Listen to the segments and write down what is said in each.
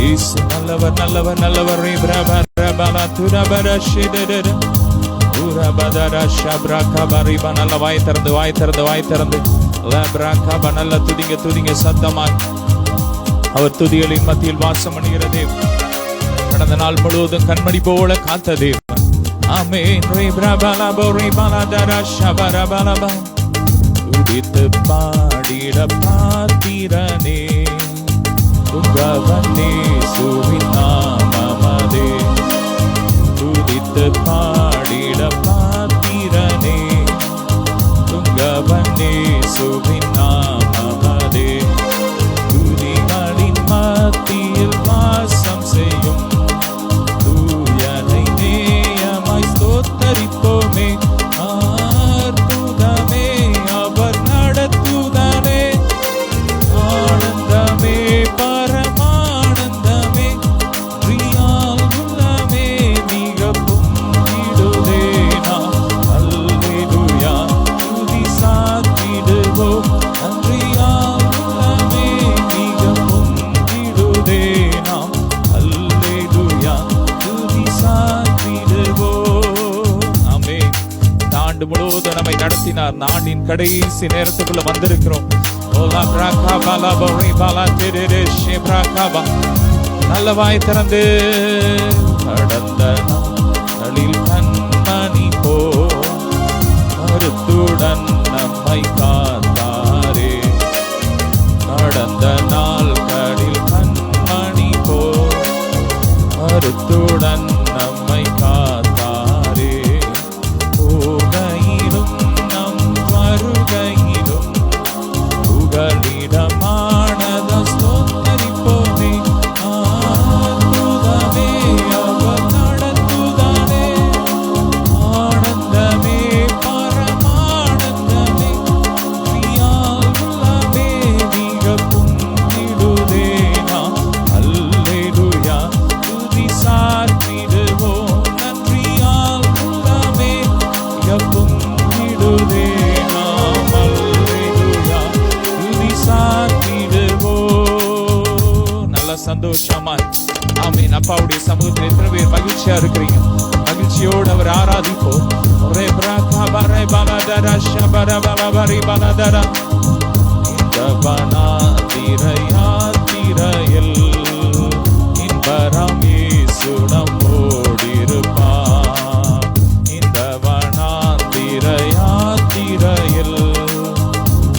இயேசு நல்லவர் நல்லவர் நல்லவர். நல்ல வாய் திறந்து வாய் திறந்து வாய் திறந்து நல்ல துதிங்க துதிங்க சத்தமாய். அவர் துதிகளின் மத்தியில் வாசம் பண்ணுகிற தேவன். கடந்த நாள் முழுவதும் கண்மணி போல காத்த தேவன். ஆமென். துதித்து பாடிட பாத்திரனே துங்கவன்னே சுவின் நாமமதே. துதித்து பாடிட பாத்திரனே துங்கவன்னே சுவின் நாமமதே. துதிகளின் மத்தியில் வாசம் செய்யும் தூயனை நேயமாய் ஸ்தோத்தரிப்போமே. அற்புதமே அவர் நடத்துதலே. ஆனந்தமே பரமானந்தமே பிரியால் உள்ளமே மிக பொங்கிடுதே. நாம் அல்லேலூயா துதி சாத்திடுவோம். நன்றியால் உள்ளமே மிக பொங்கிடுதே. நாம் அல்லேலூயா துதி சாத்திடுவோம். ஆமென். இந்த ஆண்டு முழுவதும் நம்மை நடத்தினார். ஆண்டின் கடைசி நேரத்துக்குள்ள வந்திருக்கிறோம். நல்ல வாய் திறந்து கடந்த நாளில் கண்மணி போ கருத்துடன் நம்மை காத்தாரே. கடந்த நாள்களில் கண்மணி போ கருத்துடன் நம்மை காத்தாரே. போகையிலும் நம் வருகையிலும் புகலிடமானத ஸ்தோத்தரிப்போமே. அற்புதமே அவர் நடத்துதலே. ஆனந்தமே பரமானந்தமே பிரியால் உள்ளமே மிக பொங்கிடுதே. நாம் அல்லேலூயா துதி சாத்திடுவோம். நன்றியால் உள்ளமே மிக பொங்கிடுதே. நாம் அல்லேலூயா துதி சாத்திடுவோம். நல்ல சந்தோஷமாய். ஆமென். அப்பாவுடைய சமூகத்தில் எத்தனை பேர் மகிழ்ச்சியா இருக்கிறீங்க? மகிழ்ச்சியோடு அவர் ஆராதிப்போம். இந்த வனாந்திரையாத்திரையில் இன்பரம் இயேசு நம்மோடிருப்பார். இந்த வனாந்திரையாத்திரையில்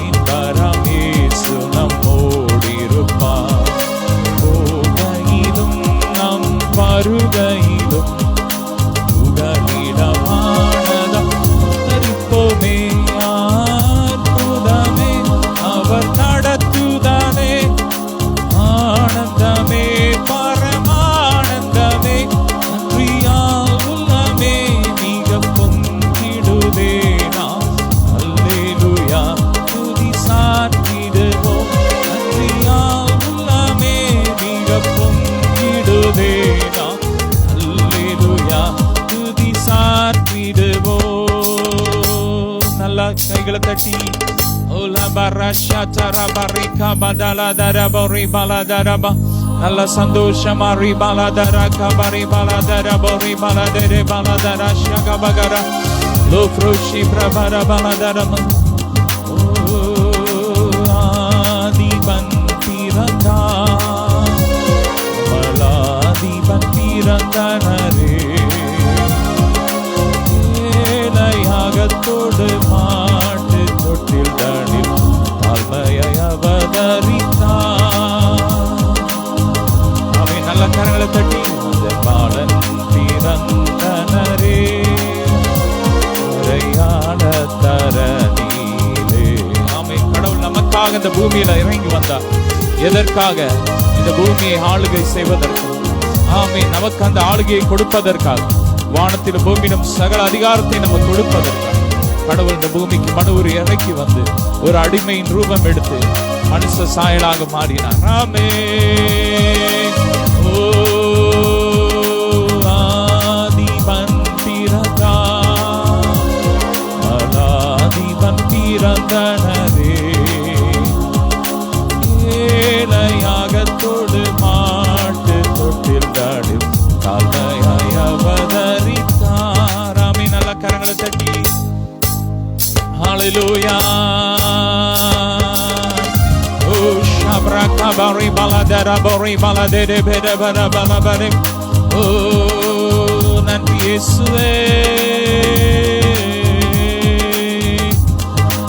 இன்பரம் இயேசு நம்மோடிருப்பார். போகையிலும் நம் வருகையிலும் புகலிடமானதம் தரிப்போமே. அற்புதமே அவர் நடத்துதலே. ஆனந்தமே பரமானந்தமே நன்றியால் உள்ளமே மிக பொங்கிடுதே. நாம் அல்லேலூயா துதி சாத்திடுவோம். நன்றியால் உள்ளமே மிக பொங்கிடுதே. நாம் அல்லேலூயா துதி சாத்திடுவோம். நல்லா கைகளை தட்டி நல்ல சந்தோஷமா ஆதிபன் பிறந்தானரே. ஏழையாகத்தோடு மாட்டு தொட்டில் தனில் தாழ்மையை அவதரித்தார். அவை நல்ல கரங்களை தட்டி பாலன் பிறந்தனரே. உரையாட தரணியிலே. ஆமை. கடவுள் நமக்காக இந்த பூமியில இறங்கி வந்தார். எதற்காக? இந்த பூமியை ஆளுகை செய்வதற்கு. ஆமை. நமக்கு அந்த ஆளுகையை கொடுப்பதற்காக. வானத்திலும் பூமியிலும் சகல அதிகாரத்தை நம்ம கொடுப்பதற்காக கடவுள் இந்த பூமிக்கு மனுவுரு இறக்கி வந்து ஒரு அடிமையின் ரூபம் எடுத்து மனுஷ சாயலாக மாறினார். ஆமே. ஓ ஆதிபன் பிறந்தார். ஆதிபன் ஏழையாகத்தோடு மாட்டு Hallelujah. Oh, Shabrakabari Baladara Bori Baladere Beda Bada Balabari. Oh, Nandi Yesue.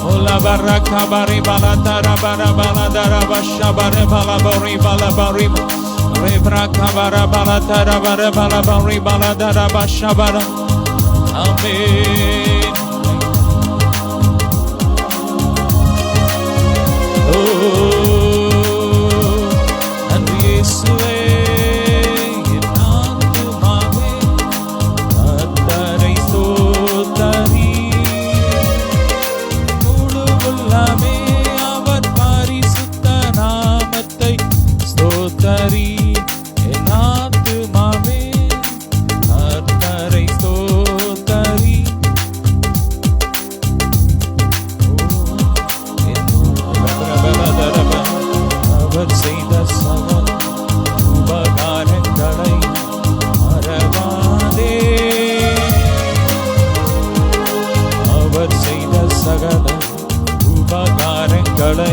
Ola Barakabari Baladara Bada Baladara Bashabare Balabori Balabari. Rebrakabara Baladara Bada Balabari Baladara Bashabara. Amen. நன்றி இயேசுவே என் ஆத்துமாவே கர்த்தரை ஸ்தோத்தரி முழு உள்ளமே அவர் பரிசுத்த நாமத்தை ஸ்தோத்தரி என் ஆத்துமாவே கர்த்தரை ஸ்தோத்தரி அவர் செய்த சகல உபகாரங்களை மறவாதே அவர் செய்த சகல உபகாரங்களை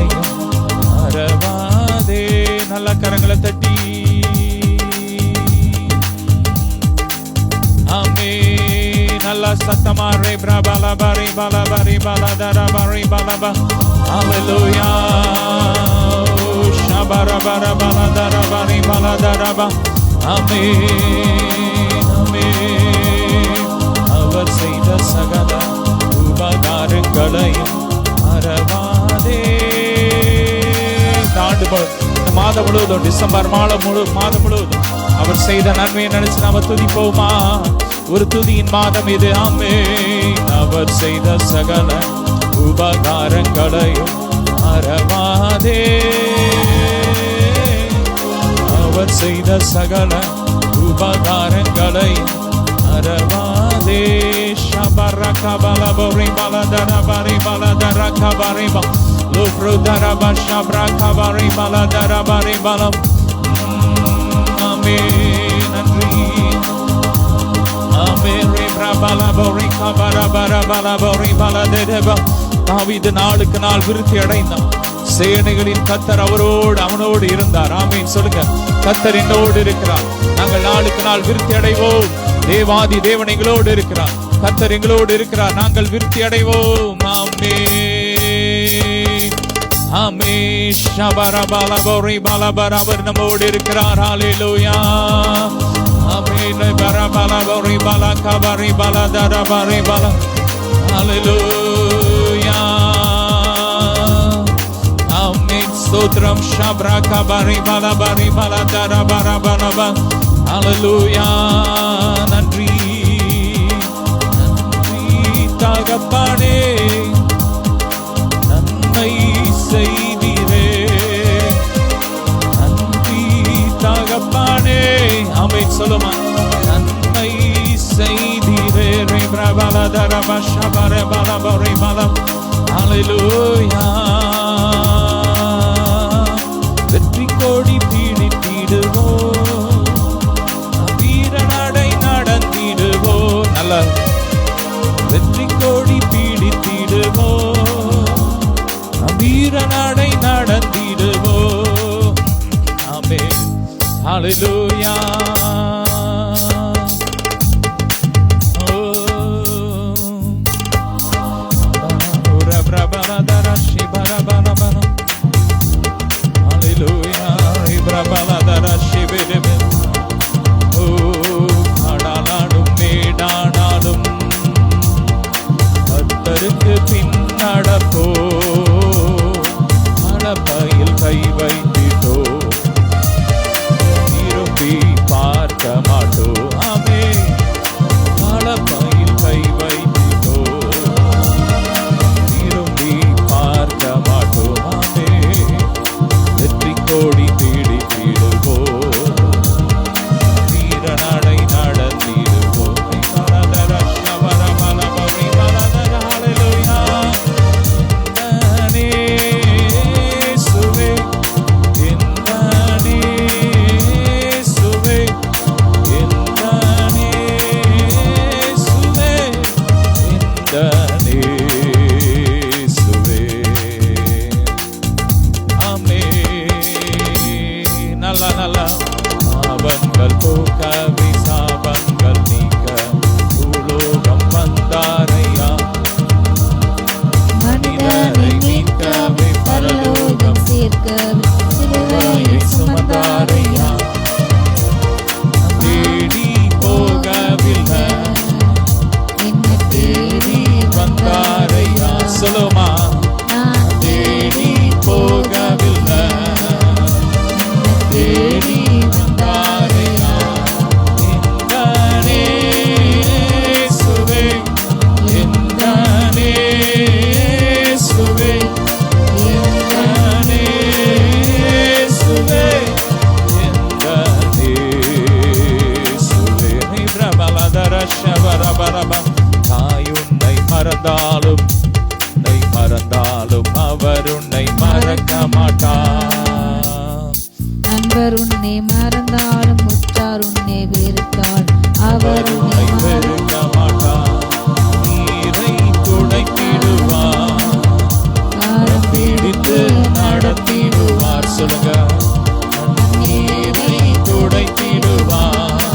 மறவாதே நல்ல கரங்களை தட்டி ஆமே நல்ல சத்தமா ரே பிரபல பரி பல பரி பல தர பரி பலப ஹalleluya shabara bara bala dara bari bala dara ba amen amen அவர் செய்த சகல உபகாரங்களையும் மறவாதே இந்த மாதம் முழுவதும் டிசம்பர் மாதம் முழுவதும் அவர் செய்த நன்மையை நினைச்சு நாம துதிப்போமா ஒரு துதியின் மாதம் இது ஆமென் அவர் செய்த சகல உபகாரங்களையும் மறவாதே அவர் செய்த சகல உபகாரங்களையும் மறவாதே ஷபரகபலபரி பலதரபரி பலதரகபரி லோப்ருதரப ஷபரகபரி பலதரபரி பலம் ஆமென் நன்றி தாவீது நாளுக்கு நாள் விருத்தி அடைந்தான் சேனைகளின் கர்த்தர் அவனோடு இருந்தார் ஆமென் சொல்லுங்க கர்த்தர் என்னோடு இருக்கிறார் நாங்கள் நாளுக்கு நாள் விருத்தி அடைவோம் தேவாதி தேவன் எங்களோடு இருக்கிறார் கர்த்தர் எங்களோடு இருக்கிறார் நாங்கள் விருத்தி அடைவோம் ஆமென் ஆமென் ஷபரபலபரி பலபர அவர் நம்மோடு இருக்கிறார் ஹalleluya Amen. Bara bala bori bala kabari bala dara bari bala. Hallelujah. Amen. Stotram shabra kabari bala bari bala dara bara bala bala. Hallelujah. Nandri tagapane nannai seidire nandri tagapane Amen. Solomon nannai seidire re brabala dara bashabare bala bori bala Hallelujah. வெற்றி கோடி பீடித்திடுவோ வீரநடை நடந்திடுவோ நல்ல வெற்றி கோடி பீடித்திடுவோ வீரநடை நடந்திடுவோ ஆமென் Hallelujah. கர்த்தருக்கு பின் நடப்போ மனப்பையில் கை வைத்திட்டோ திரும்பி பா பாவங்கள் போக்கவே சாபங்கள் நீக்க பூலோகம் வந்தாரையா. மனிதரை மீட்கவே பரலோகம் சேர்க்கவே சிலுவையை சுமந்தாரையா. தேடி போகவில்லை என்னை தேடி வந்தாரையா. சொல்லுமா, தேடி போகவில்லை தேடி வந்தாரையா. இந்த நேசுவே இந்த நேசுவே இந்த நேசுவே இந்த நேசுவே. பிரபலதர ஷவரபரப. தாய் உன்னை மறந்தாலும் அவர் உன்னை மறக்க மாட்டார். நண்பர் உன்னை மறந்தாலும் உற்றார் உன்னை வெறுத்தால் அவர் உன்னை வெறுக்க மாட்டார். நீரை துடைத்திடுவார், கரம் பிடித்து நடத்திடுவார். சொல்லுங்க, நீரை துடைத்திடுவார்,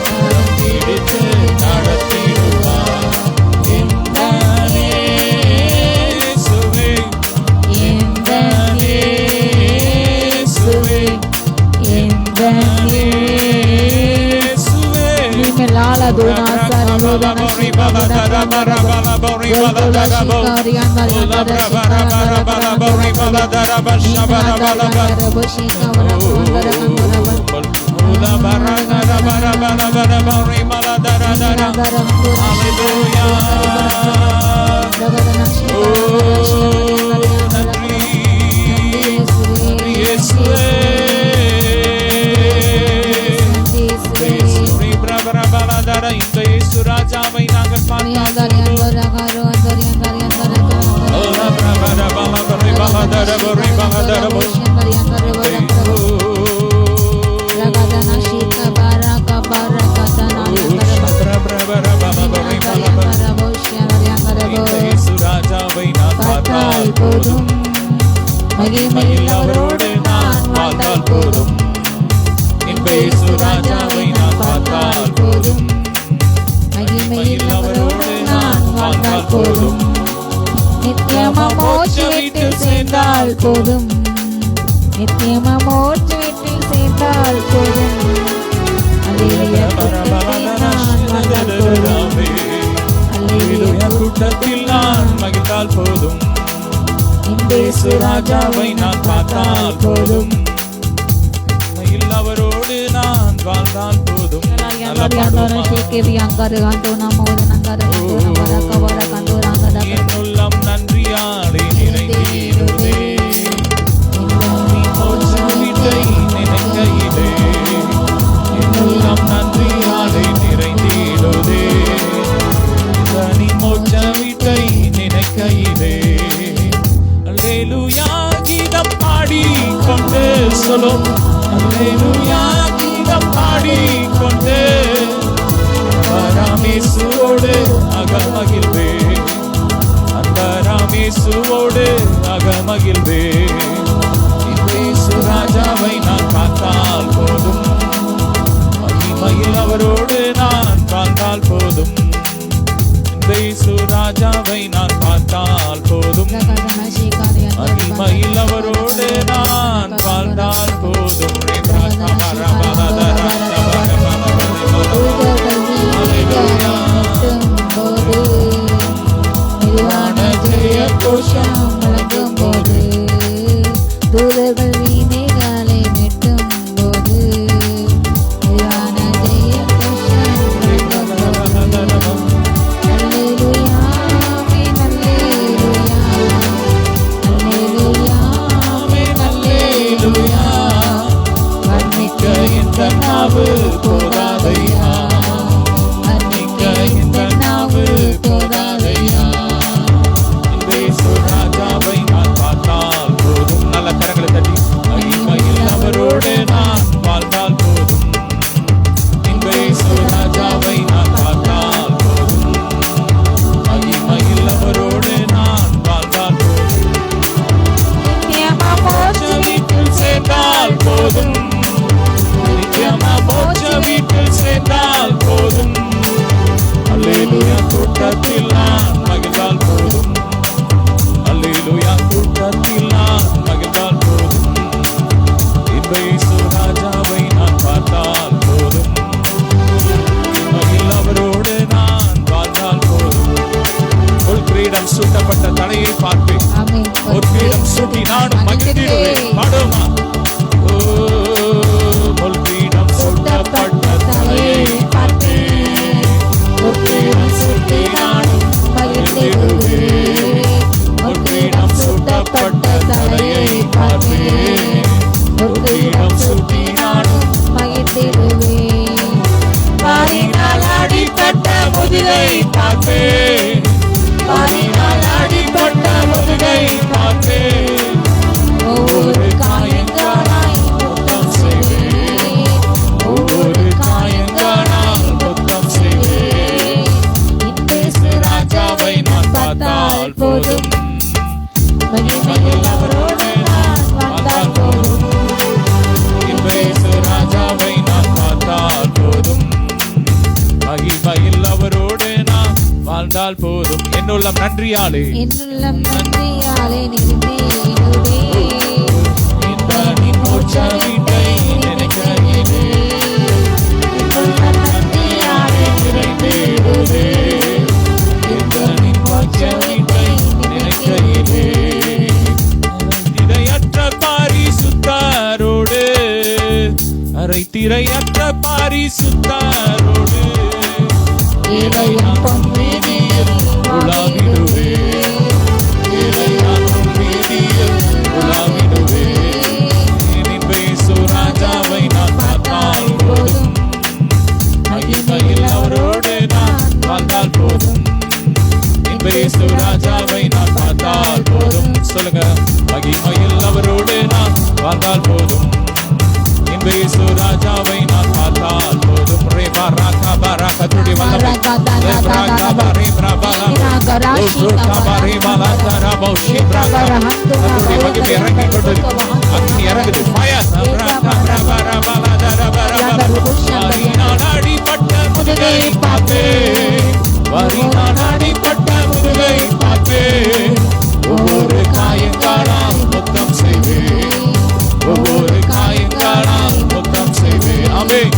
கரம் பிடித்து நடத்திடுவார். இந்த நேசுவே இந்த நேசுவே இந்த நேசுவே. லாலா தோனா சாரி ரோதன ஸ்ரீபாதரா பரபரி பலதரா பௌரி அந்தரியா பரபரி பலதரா பஷபரா பலபர பஷிகா வரபர கந்தரப உலா பரதரா பரபர பௌரி பலதரா தரா. ஹalleluya. ஜகதன ஸ்ரீபாதரா நன்றி இயேசுவே. இந்த இயேசு ராஜாவை நாங்கள் பார்த்தால் போதும், மகிமையில் அவரோடு நான் வாழ்ந்தால் போதும். இந்த இயேசு ராஜாவை நான் பார்த்தால் போதும், மகிமையில் அவரோடு நான் வாழ்ந்தால் போதும். நித்தியமா மோட்ச வீட்டில் சேர்ந்தால் போதும், நித்தியமா மோட்ச வீட்டில் சேர்ந்தால் போதும். அல்லேலூயா கூட்டத்தில் நான் மகிழ்ந்தால் போதும். இந்த இயேசு ராஜாவை நான் பார்த்தால் போதும், அவரோடு நான் வாழ்ந்தால் போதும். என் உள்ளம் நன்றியாலே நிறைந்திடுதே. வீட்டை நினைக்கையிலே என் உள்ளம் நன்றியாலே நிறைந்திடுதே. தனி மோட்ச வீட்டை நினைக்கையிலே அல்லேலூயா கீதம் பாடிக்கொண்டு சொல்லும். அல்லேலூயா கீதம் பாடிக்கொண்டு ராமேசுவோடு அகமகிழ்வே. அந்த ராமேசுவோடு அகமகிழ்வே. இயேசு ராஜாவை நான் பார்த்தால் போதும், மகிமையில் அவரோடு நான் வாழ்ந்தால் போதும். இயேசு ராஜாவை நான் பார்த்தால் போதும், மகிமையில் அவரோடு நான் வாழ்ந்தால் போதும். கோஷம் வழங்கும் போது, தூதர்கள் வீணைகளை மீட்டும் போது, ஜெய கோஷம் வழங்கும் போது. அல்லேலூயா ஆமென் அல்லேலூயா அல்லேலூயா ஆமென் அல்லேலூயா. வர்ணிக்க இந்த நாவு போதாதையா, வர்ணிக்க இந்த நாவு போதாதையா. ராஜாவை நான் பார்த்தால் போதும். நல்ல கரங்களை தட்டி மகிமையில் அவரோடு நான் வாழ்ந்தால் போதும். இந்த இயேசு ராஜாவை நான் பார்த்தால் போதும், மகிமையில் அவரோடு நான் வாழ்ந்தால் போதும். வீட்டில் சேர்ந்தால் போதும், முதுகை பார்த்தேன், வலியால் அடிபட்ட முதுகை பார்த்தேன். ஒவ்வொரு காயங்களாய் முத்தம் செய்வேன், ஒவ்வொரு காயங்களால் முத்தம் செய்வேன். இயேசு ராஜாவை நான் பார்த்தால் போதும், மகிமையில் அவரோடு நான் வாழ்ந்தால் போதும். இயேசு ராஜாவை நான் பார்த்தால் போதும், மகிமையில் அவரோடு நான் வாழ்ந்தால் போதும். என்னுள்ளம் நன்றியாலே நிறைந்திடுவே. இன்பனின் மோட்ச வீட்டை நினைக்கையிலே என்னுள்ளம் நன்றியாலே நிறைந்திடுவே. இன்பனின் மோட்ச வீட்டை நினைக்கையிலே திரையற்ற பாரிசுத்தரோடு, அரை திரையற்ற பாரிசுத்தரோடு இளையான் பொன்வீதியில் உலாவிடுவே, இளையான் பொன்வீதியில் உலாவிடுவே. இயேசு ராஜாவை நான் பார்த்தால் போதும், மகிமையில் அவரோடு நான் வாழ்ந்தால் போதும். இயேசு ராஜாவை நான் பார்த்தால் போதும். சொல்லுங்க, மகிமையில் அவரோடு நான் வாழ்ந்தால் போதும். இயேசு ராஜாவை நான் பார்த்தால் போதும். ரே பராகா பராகா துடி வல்லமை, ரே பராகா பரே பிரபலம், ஓ துர்கா பரே பலதரா பௌஷி பிரகா. துடி மகிமை இறங்கி கொண்டிருக்கு, அக்னி இறங்குது, ஃபயர் பிரகா பிரபர பலதர பரபர. வரினால் அடிபட்ட முதுகை பார்த்தேன், வரினால் அடிபட்ட முதுகை பார்த்தேன். ஒவ்வொரு காயங்களால் முத்தம் செய்வேன், ஒவ்வொரு காயங்களால் முத்தம் செய்வேன். ஆமென்.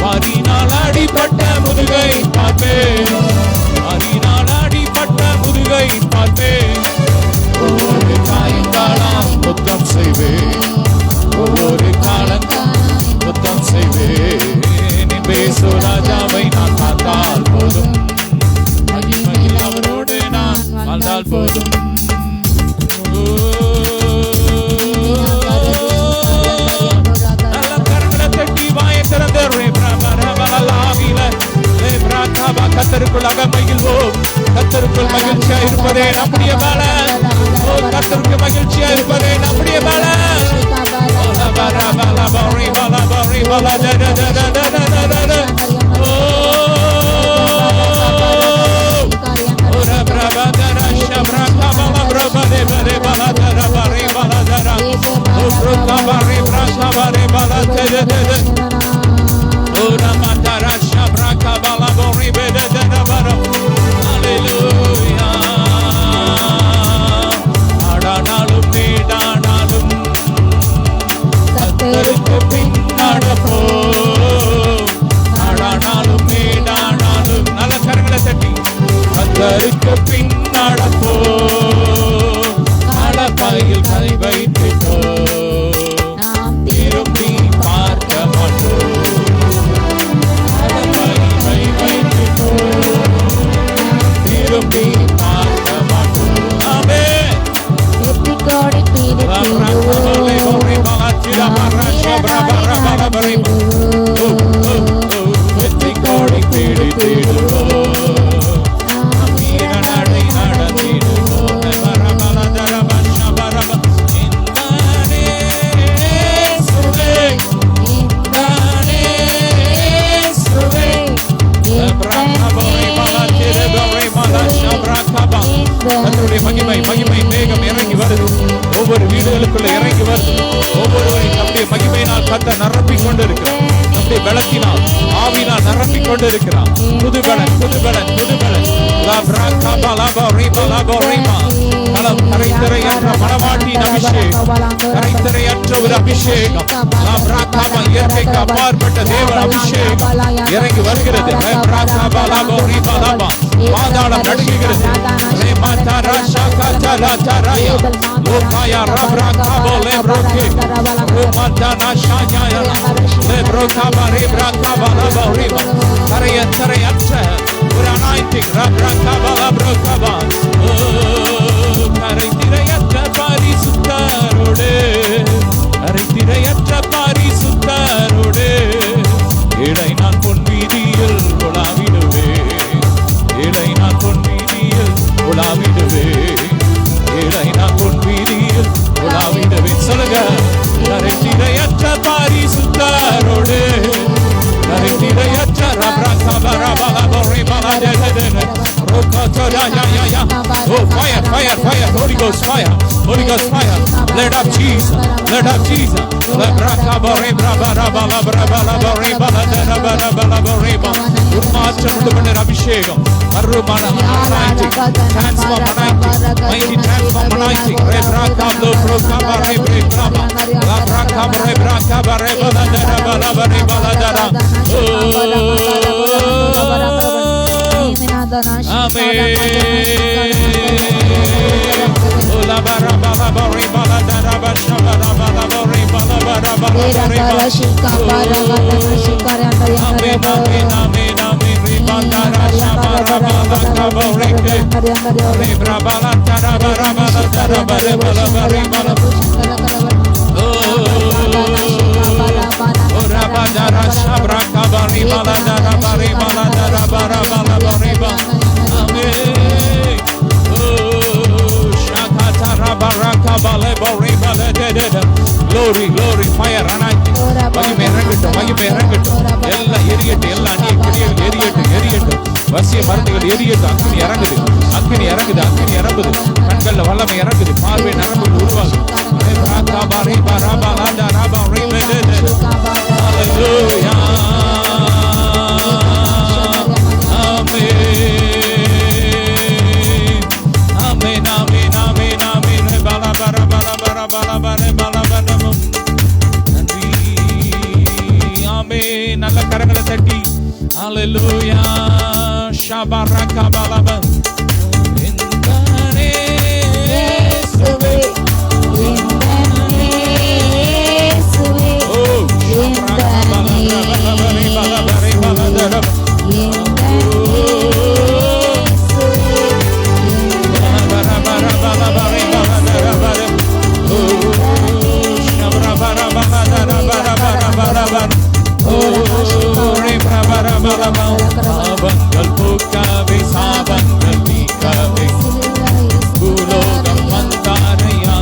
வரினால் அடிபட்ட முதுகை பார்த்தேன், வரினால் அடிபட்ட முதுகை பார்த்தேன். ஒவ்வொரு காயங்களால் முத்தம் செய்வேன், ஒவ்வொரு காலங்களால் முத்தம் செய்வேன். இயேசு ராஜாவை நான் பார்த்தால் போதும், மகிமையில் அவரோடு நான் வாழ்ந்தால் போதும். நல்ல கரங்களை தட்டி வாயை திறந்து கர்த்தருக்குள் அகமகிழ்வோம். கர்த்தருக்குள் மகிழ்ச்சியா இருப்பதே நம்முடைய பலன். கர்த்தருக்கு மகிழ்ச்சியா இருப்பதே நம்முடைய பலன். ஆடானாலும் நீடானாலும் கர்த்தருக்கு பின் நடப்போம். ஆடானாலும் நீடானாலும் நல்ல கரங்களை தட்டி கர்த்தருக்கு பின் நடப்போம். நடப்பையில் கை வைத்துட்டோம், நாம் திரும்பி பார்க்க மாட்டோம். நடப்பையில் கை வைத்துட்டோம், திரும்பி பார்க்க மாட்டோம். ஆமென். வெற்றிக்கோடி வெற்றிக்கோடி பீடித்திடுவோம், வீரநடை நடத்திடுவோம். கர்த்தருடைய மகிமை மகிமை மேகம் இறங்கி வருது, ஒவ்வொரு வீடுகளுக்குள்ள இறங்கி வருது. ஒவ்வொருவரையும் நம்முடைய மகிமையினால் கர்த்தர் நிரப்பிக் கொண்டிருக்கிறார். நம்முடைய பலத்தினால் ஆவினால் நிரப்பிக் கொண்டிருக்கிறார். புதுபலன் புதுபலன் புதுபலன். களம் கரைத்திரையற்ற மணவாட்டியின் அபிஷேகம், கரைத்திரையற்ற ஒரு அபிஷேகம், இயற்கைக்கு அப்பாற்பட்ட தேவன் அபிஷேகம் இறங்கி வருகிறது. பாதாளம் நடுங்குகிறது. கரையற்ற ஒரு அனாயிண்டிங் கரைத்திரையற்ற பாரிசுத்தரோடு, கரைத்திரையற்ற பாரிசுத்தரோடு இடை நான் பொன் வீதியில் உலாவிடுவேன், Oh, fire, fire, fire, Holy Ghost fire, Holy Ghost fire. Let up Jesus, let up Jesus. அபிஷேகம் transform anointing, mighty transform anointing. Glory, glory, fire, anointing. மகிமை இறங்கட்டும், மகிமை இறங்கட்டும். எல்லாம் எரியட்டும், எல்லா அந்நிய கிரியைகள் எரியட்டும், எரியட்டும். வசிய மருந்துகள் எரியட்டும். அக்கினி இறங்குது, அக்கினி இறங்குது, அக்கினி இறங்குது. கண்கள்ல வல்லமை இறங்குது, பார்வை நரம்புகள் உருவாகுது. Hallelujah. Amen, amen, amen, amen. Bala bara bala bara bala bara bala bara. நன்றி. ஆமென். நல்ல கரங்களை தட்டி ஹalleluya. ஷபரக பலப. இந்தனே இயேசுவே. இந்தனே இயேசுவே. ஓ ஷபரக பலப பலப பலப. சாபங்கள் போக்கவே சாபங்கள் நீக்கவே பூலோகம் வந்தாரையா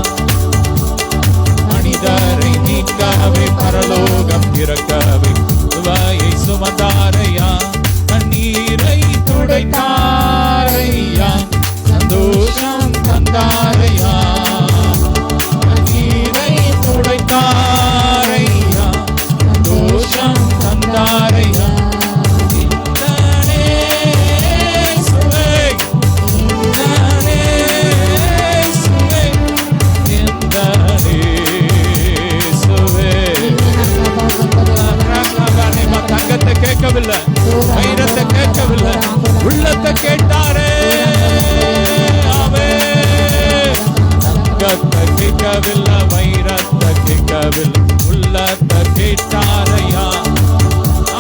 மனிதரை நீக்கவே பரலோகம் திறக்கவே துவாயை சுமந்தாரையா கண்ணீரை துடைத்தாரையா சந்தோஷம் தந்தாரையா கண்ணீரை துடைத்தாரையா சந்தோஷம் தந்தாரையா கேட்கவில்லை, வைரத்தை கேட்கவில்லை, உள்ளத்தை கேட்டாரே. தங்கத்தை கேட்கவில்லை, வைரத்தை கேட்கவில்லை, உள்ளத்தை கேட்டாரையா.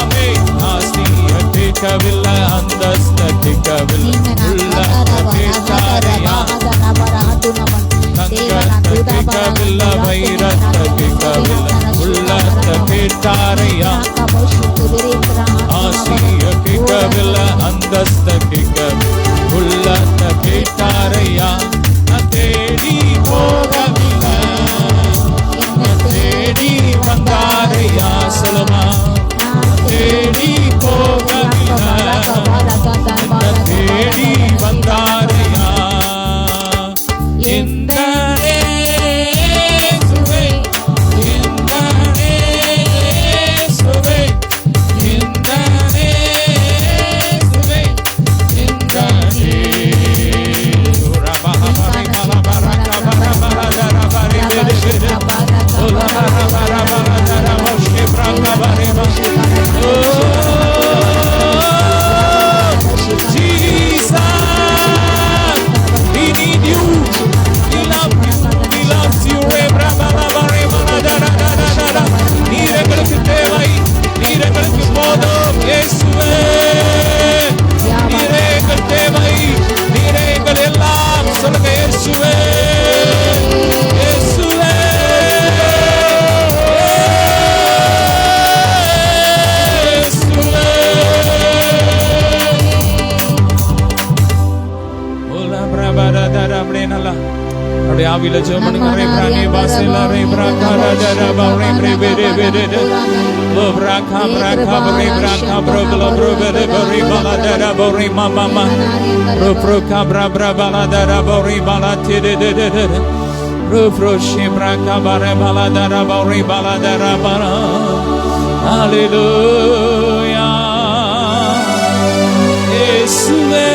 அமே ஆஸ்திய கேட்கவில்லை, அந்தஸ்த கேட்கவில்லை, உள்ளத்தை கேட்டாரையா. தங்கத்தை கேட்கவில்லை, வைரத்தை கேட்கவில்லை, உள்ளத்தை கேட்டாரையா. ஆசிய கேட்கவில்லை, அந்தஸ்த கேட்கவில்லை, உள்ளத்தை கேட்டாரையா. தேடி போகவில்லை, தேடி வந்தாரையா. சொல்லுமா, தேடி போகவில்லை, தேடி வந்தாரையா. இந்த அப்படி ஆவியில ஜெபம் பண்ணுங்க. ரே பிரானே வாசல ரே பிராகாரா தரபா ரே ரே ரே ரே ரே லோ பிராகா பிராகா ரே பிராகா ப்ரோகல ப்ரோகல ரே பாலா தரபா ரே மாமா ரோ ப்ரோகா பிரா பிரா பாலா தரபா ரே பாலா தே தே தே தே ரோ ப்ரோஷே பிராகா பாரே பாலா தரபா ரே பாலா தரபா. ஹalleluya இயேசுவே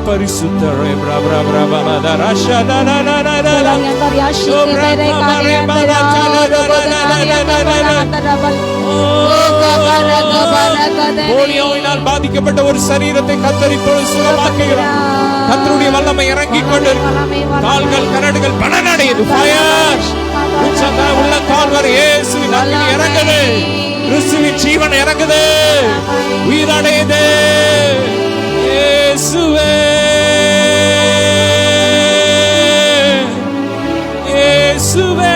பரிசுத்தரே பிரா பிரா பிரா பாலா தரஷா ல ல ல ல ல போலியோவினால் பாதிக்கப்பட்ட ஒரு சரீரத்தை கர்த்தர் இப்பொழுது சுகமாக்குகிறார். கர்த்தருடைய வல்லமை இறங்கிக் கொண்டிருக்கிறது. கால்கள் கரடுகள் பலனடையுது. ஃபயர் உள்ள கால் வரை இயேசுவின் அக்கினி இறங்குது. கிறிஸ்துவின் ஜீவன் இறங்குது, உயிரடையுது. இயேசுவே இயேசுவே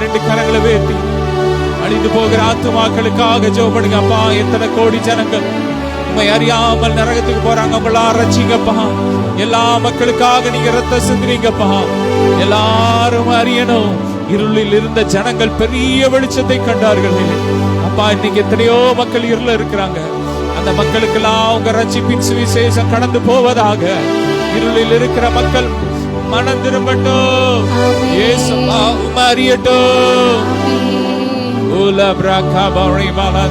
ரெண்டு கரங்களை வேத்தி அழிந்து போகிற ஆத்துமாக்களுக்காக ஜெபம் அப்பா. எத்தனை கோடி ஜனங்கள் உண்மை அறியாமல் நரகத்துக்கு போறாங்க. உங்களா ரட்சிங்கப்பா. எல்லா மக்களுக்காக நீங்க ரத்த சிந்துறீங்கப்பா. எல்லாரும் அறியணும். இருளில் இருந்த ஜனங்கள் பெரிய வெளிச்சத்தை கண்டார்கள் அப்பா. இன்னைக்கு எத்தனையோ மக்கள் இருள இருக்கிறாங்க. அந்த மக்களுக்கெல்லாம் உங்க ரட்சிப்பின் சுவிசேஷம் கடந்து போவதாக. இருளில் இருக்கிற மக்கள் மனம் திரும்பட்டும். இயேசுவா உம்மை அறியட்டும். Ula braka bari bala,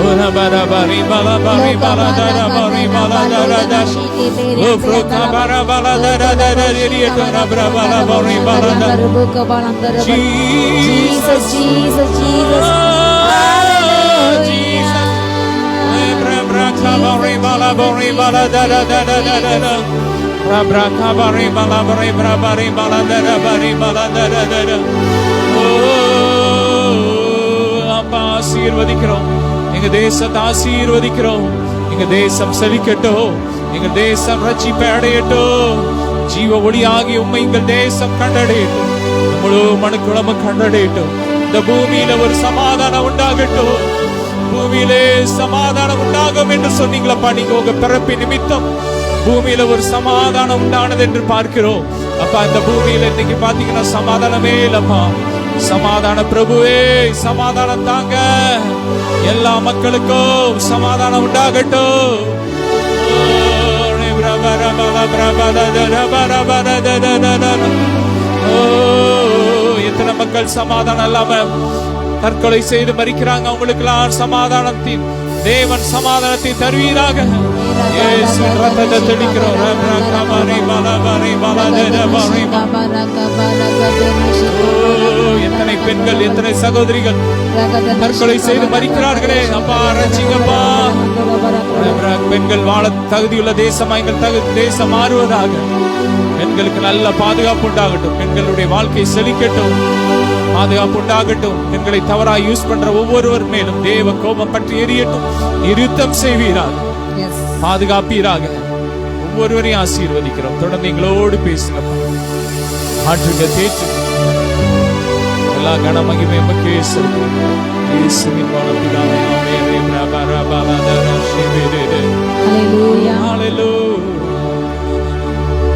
ula bara bari bala bari bala dara bari bala dara dara, ufruka bara bala dara dara diri dara bara bala bari bala dara. Jesus, Jesus, Jesus, Jesus. Ebra braka bari bala dara dara dara. Braka bari bala dara bari bala dara dara. அப்பா ஆசீர்வதிக்கிறோம். எங்க தேசத்தை ஆசீர்வதிக்கிறோம். எங்க தேசம் செழிக்கட்டும். எங்க தேசம் ரட்சிப்பை அடையட்டும். ஜீவ ஒளியாகி உம்மை எங்கள் தேசம் கண்டடையட்டும். முழு மனுக்குளமும் கண்டடையட்டும். இந்த பூமியில ஒரு சமாதானம் உண்டாகட்டும். பூமியிலே சமாதானம் உண்டாகும் என்று சொன்னீங்களப்பா. நீங்க உங்க பிறப்பின் நிமித்தம் பூமியில ஒரு சமாதானம் உண்டானது என்று பார்க்கிறோம் அப்பா. இந்த பூமியில இன்னைக்கு பாத்தீங்கன்னா சமாதானமே இல்லப்பா. சமாதான பிரபுவே சமாதானம் தாங்க. எல்லா மக்களுக்கும் சமாதானம் உண்டாகட்டும். எத்தனை மக்கள் சமாதானம் இல்லாம தற்கொலை செய்து மரிக்கிறாங்க. அவங்களுக்கு எல்லாம் சமாதானத்தின் தேவன் சமாதானத்தை தருவீராக. எத்தனை பெண்கள் எத்தனை சகோதரிகள் தற்கொலை செய்து மரிக்கிறார்களே அப்பா. ரட்சிங்கப்பா. பெண்கள் வாழ தகுதியுள்ள தேசமா எங்கள் தேசம் மாறுவதாக. பெண்களுக்கு நல்ல பாதுகாப்பு உண்டாகட்டும். பெண்களுடைய வாழ்க்கை செழிக்கட்டும். பாதுகாப்பு உண்டாகட்டும். பெண்களை தவறாக யூஸ் பண்ற ஒவ்வொருவர் மேலும் தேவ கோபம் பற்றி எரியட்டும். நிறுத்தம் செய்வீராக, பாதுகாப்பீராக. ஒவ்வொருவரையும் ஆசீர்வதிக்கிறோம். தொடர்ந்து எங்களோடு பேசுங்க. ஆற்றுங்க தேற்று எல்லா கன மகிமை எமக்கே செலுத்தும். இயேசுவின் நாமத்தினாலே ஆமென்.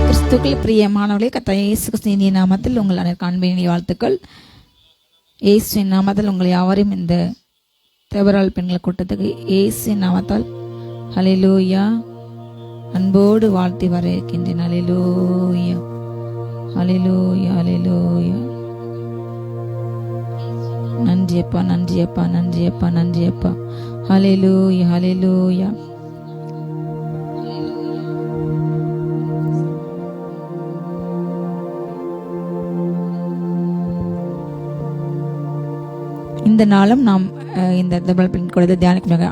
கிறிஸ்துவுக்குள் பிரியமானவர்களே, கர்த்தர் இயேசு கிறிஸ்துவின் நாமத்தில் உங்கள் அனைவருக்கும் அன்பின் வாழ்த்துக்கள். இயேசுவின் நாமத்தில் உங்கள் யாவரையும் இந்த தேவரால் பெண்கள் கூட்டத்துக்கு இயேசுவின் நாமத்தால் ஹல்லேலூயா அன்போடு வாழ்த்தி வர இருக்கின்றேன். ஹல்லேலூயா ஹல்லேலூயா ஹல்லேலூயா. நன்றி அப்பா, நன்றி அப்பா, நன்றி அப்பா, நன்றி அப்பா. ஹல்லேலூயா ஹல்லேலூயா. இந்த நாளும் நாம் இந்த தபல் பெண் கொடுத்த தியானிக்க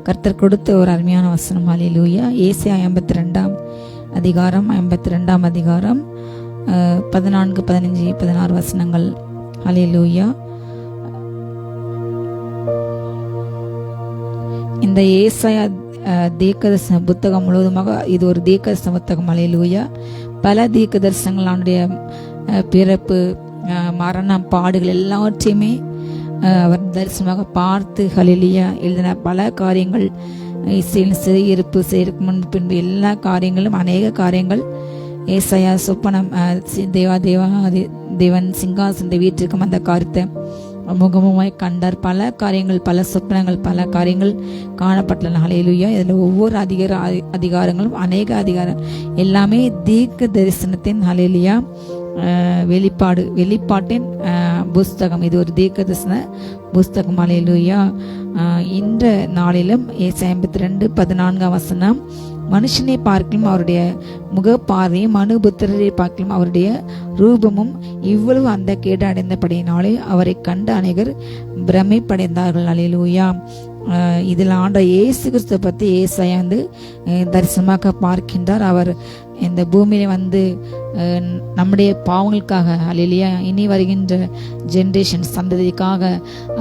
கர்த்தர் கொடுத்த ஒரு அருமையான வசனம். ஹல்லேலூயா. ஏசாயா 52 அதிகாரம் 14, 15, 16 வசனங்கள். ஹல்லேலூயா. இந்த ஏசாயா தீர்க்கதரிசன புத்தகம் முழுவதுமாக இது ஒரு தீர்க்கதரிசன புத்தகம். ஹல்லேலூயா. பல தீர்க்கதரிசனங்கள் அவனுடைய பிறப்பு, மரணம், பாடுகள் எல்லாவற்றையுமே அவர் தரிசனமாக பார்த்து ஹல்லேலூயா எழுதின பல காரியங்கள், இஸ்ரேலின் சிறையிருப்பு, செய்யறதுக்கு முன்பு பின்பு எல்லா காரியங்களும், அநேக காரியங்கள் ஏசாயா சொப்பனம், தேவன் சிங்காசனத்தை வீட்டிற்கும் அந்த காரியத்தை முகமுமாய் கண்டார். பல காரியங்கள், பல சொப்பனங்கள், பல காரியங்கள் காணப்பட்டன. ஹல்லேலூயா. இதில் ஒவ்வொரு அதிகாரங்களும், அநேக அதிகாரம் எல்லாமே தீர்க்க தரிசனத்தின் ஹல்லேலூயா வெளிப்பாட்டின் புஸ்தகம். இது ஒரு தீர்க்க தரிசன புஸ்தகம். ஹல்லேலூயா. இந்த நாளிலும் ஏசாயா 52, 14 வசனம், மனுஷனை பார்க்கலும் அவருடைய முகப்பார்வையும் மனுபுத்திரரை பார்க்கலும் அவருடைய ரூபமும் இவ்வளவு அந்த கேடு அடைந்தபடியினாலே அவரை கண்டு அநேகர் பிரமிப்படைந்தார்கள். ஹல்லேலூயா. இதில் ஆண்ட இயேசு கிறிஸ்துவை பற்றி ஏசாயா தரிசனமாக பார்க்கின்றார். அவர் இந்த பூமியில நம்முடைய பாவங்களுக்காக, ஹல்லேலூயா, இனி வருகின்ற ஜெனரேஷன் சந்ததிக்காக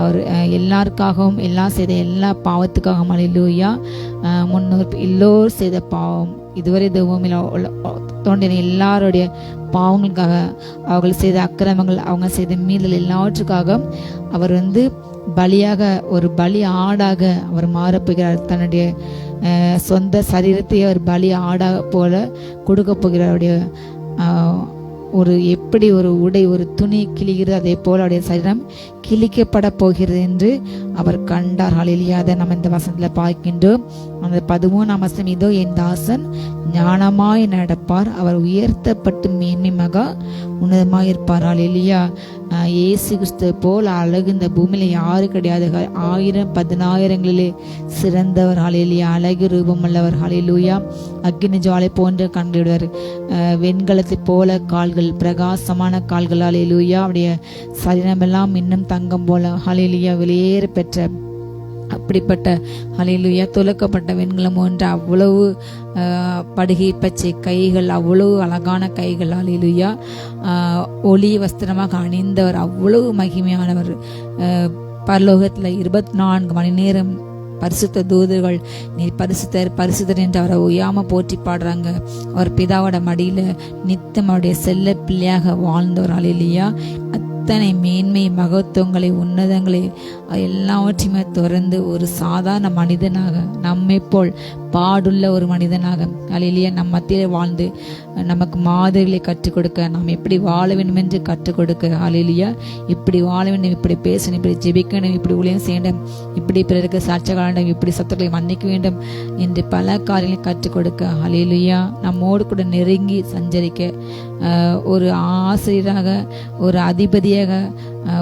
அவர் எல்லாருக்காகவும், செய்த எல்லா பாவத்துக்காகவும், ஹல்லேலூயா, முன்னோர் எல்லோரும் செய்த பாவம், இதுவரை இந்த பூமியில தோன்றின எல்லாருடைய பாவங்களுக்காக, அவர்கள் செய்த அக்கிரமங்கள், அவங்க செய்த மீறல் எல்லாவற்றுக்காக அவர் பலியாக, ஒரு பலி ஆடாக அவர் மாறப்போகிறார். தன்னுடைய சொந்த சரீரத்தை அவர் பலி ஆடாக போல கொடுக்க போகிறாருடைய ஒரு எப்படி ஒரு உடை, ஒரு துணி கிழிகிறது, அதே போல அவருடைய சரீரம் கிழிக்கப்பட போகிறது என்று அவர் கண்டார். ஹல்லேலூயா. அதை நம்ம இந்த வசனத்தில் பார்க்கின்றோம். அந்த 13ஆம் வசனம், இதோ என் தாசன் ஞானமாய் நடப்பார், அவர் உயர்த்தப்பட்டு மேன்மை மகா உன்னதமாய் இருப்பார். ஹல்லேலூயா. இயேசு கிறிஸ்து போல் அழகு இந்த பூமியில யாரு கிடையாது. 1000 10,000ங்களிலே சிறந்தவர். ஹல்லேலூயா. அழகு ரூபம் உள்ளவர். ஹல்லேலூயா. அக்கினி ஜுவாலை போன்ற கண்களுடையவர், வெண்கலத்தை போல கால்கள், பிரகாசமான கால்கள். ஹல்லேலூயா. அவருடைய சரீரமெல்லாம் இன்னும் தங்கம் போல. ஹல்லேலூயா. வெளியேற பெற்ற அப்படிப்பட்ட ஹல்லேலூயா துலக்கப்பட்ட வெண்கலம் ஒன்று, அவ்வளவு படுகை பச்சை கைகள், அவ்வளவு அழகான கைகள். ஹல்லேலூயா. ஒளி வஸ்திரமாக அணிந்தவர், அவ்வளவு மகிமையானவர். பரலோகத்தில் 24 மணி நேரம் பரிசுத்த தூதர்கள் நீர் பரிசுத்தர் பரிசுத்தர் என்று அவரை உயாம போற்றி பாடுறாங்க. அவர் பிதாவோட மடியில நித்தம் அவருடைய செல்ல பிள்ளையாக வாழ்ந்தவர். ஹல்லேலூயா. அத்தனை மேன்மை, மகத்துவங்களை, உன்னதங்களை எல்லாவற்றையுமே துறந்து ஒரு சாதாரண மனிதனாக, நம்மை போல் பாடுள்ள ஒரு மனிதனாக, ஹல்லேலூயா, நம் மத்தியில் வாழ்ந்து நமக்கு மாதிரிகளை கற்றுக் கொடுக்க, நாம் எப்படி வாழ வேண்டும் என்று கற்றுக் கொடுக்க, ஹல்லேலூயா, இப்படி வாழ வேண்டும், இப்படி பேசணும், இப்படி ஜெபிக்கணும், இப்படி ஊழியம் செய்யணும், இப்படி பிறருக்கு சாட்சியாக வேண்டும், இப்படி சத்துக்களை மன்னிக்க வேண்டும் என்று பல காரியங்களை கற்றுக் கொடுக்க, ஹல்லேலூயா, நம்மோடு கூட நெருங்கி சஞ்சரிக்க, ஒரு ஆசிரியராக, ஒரு அதிபதியாக,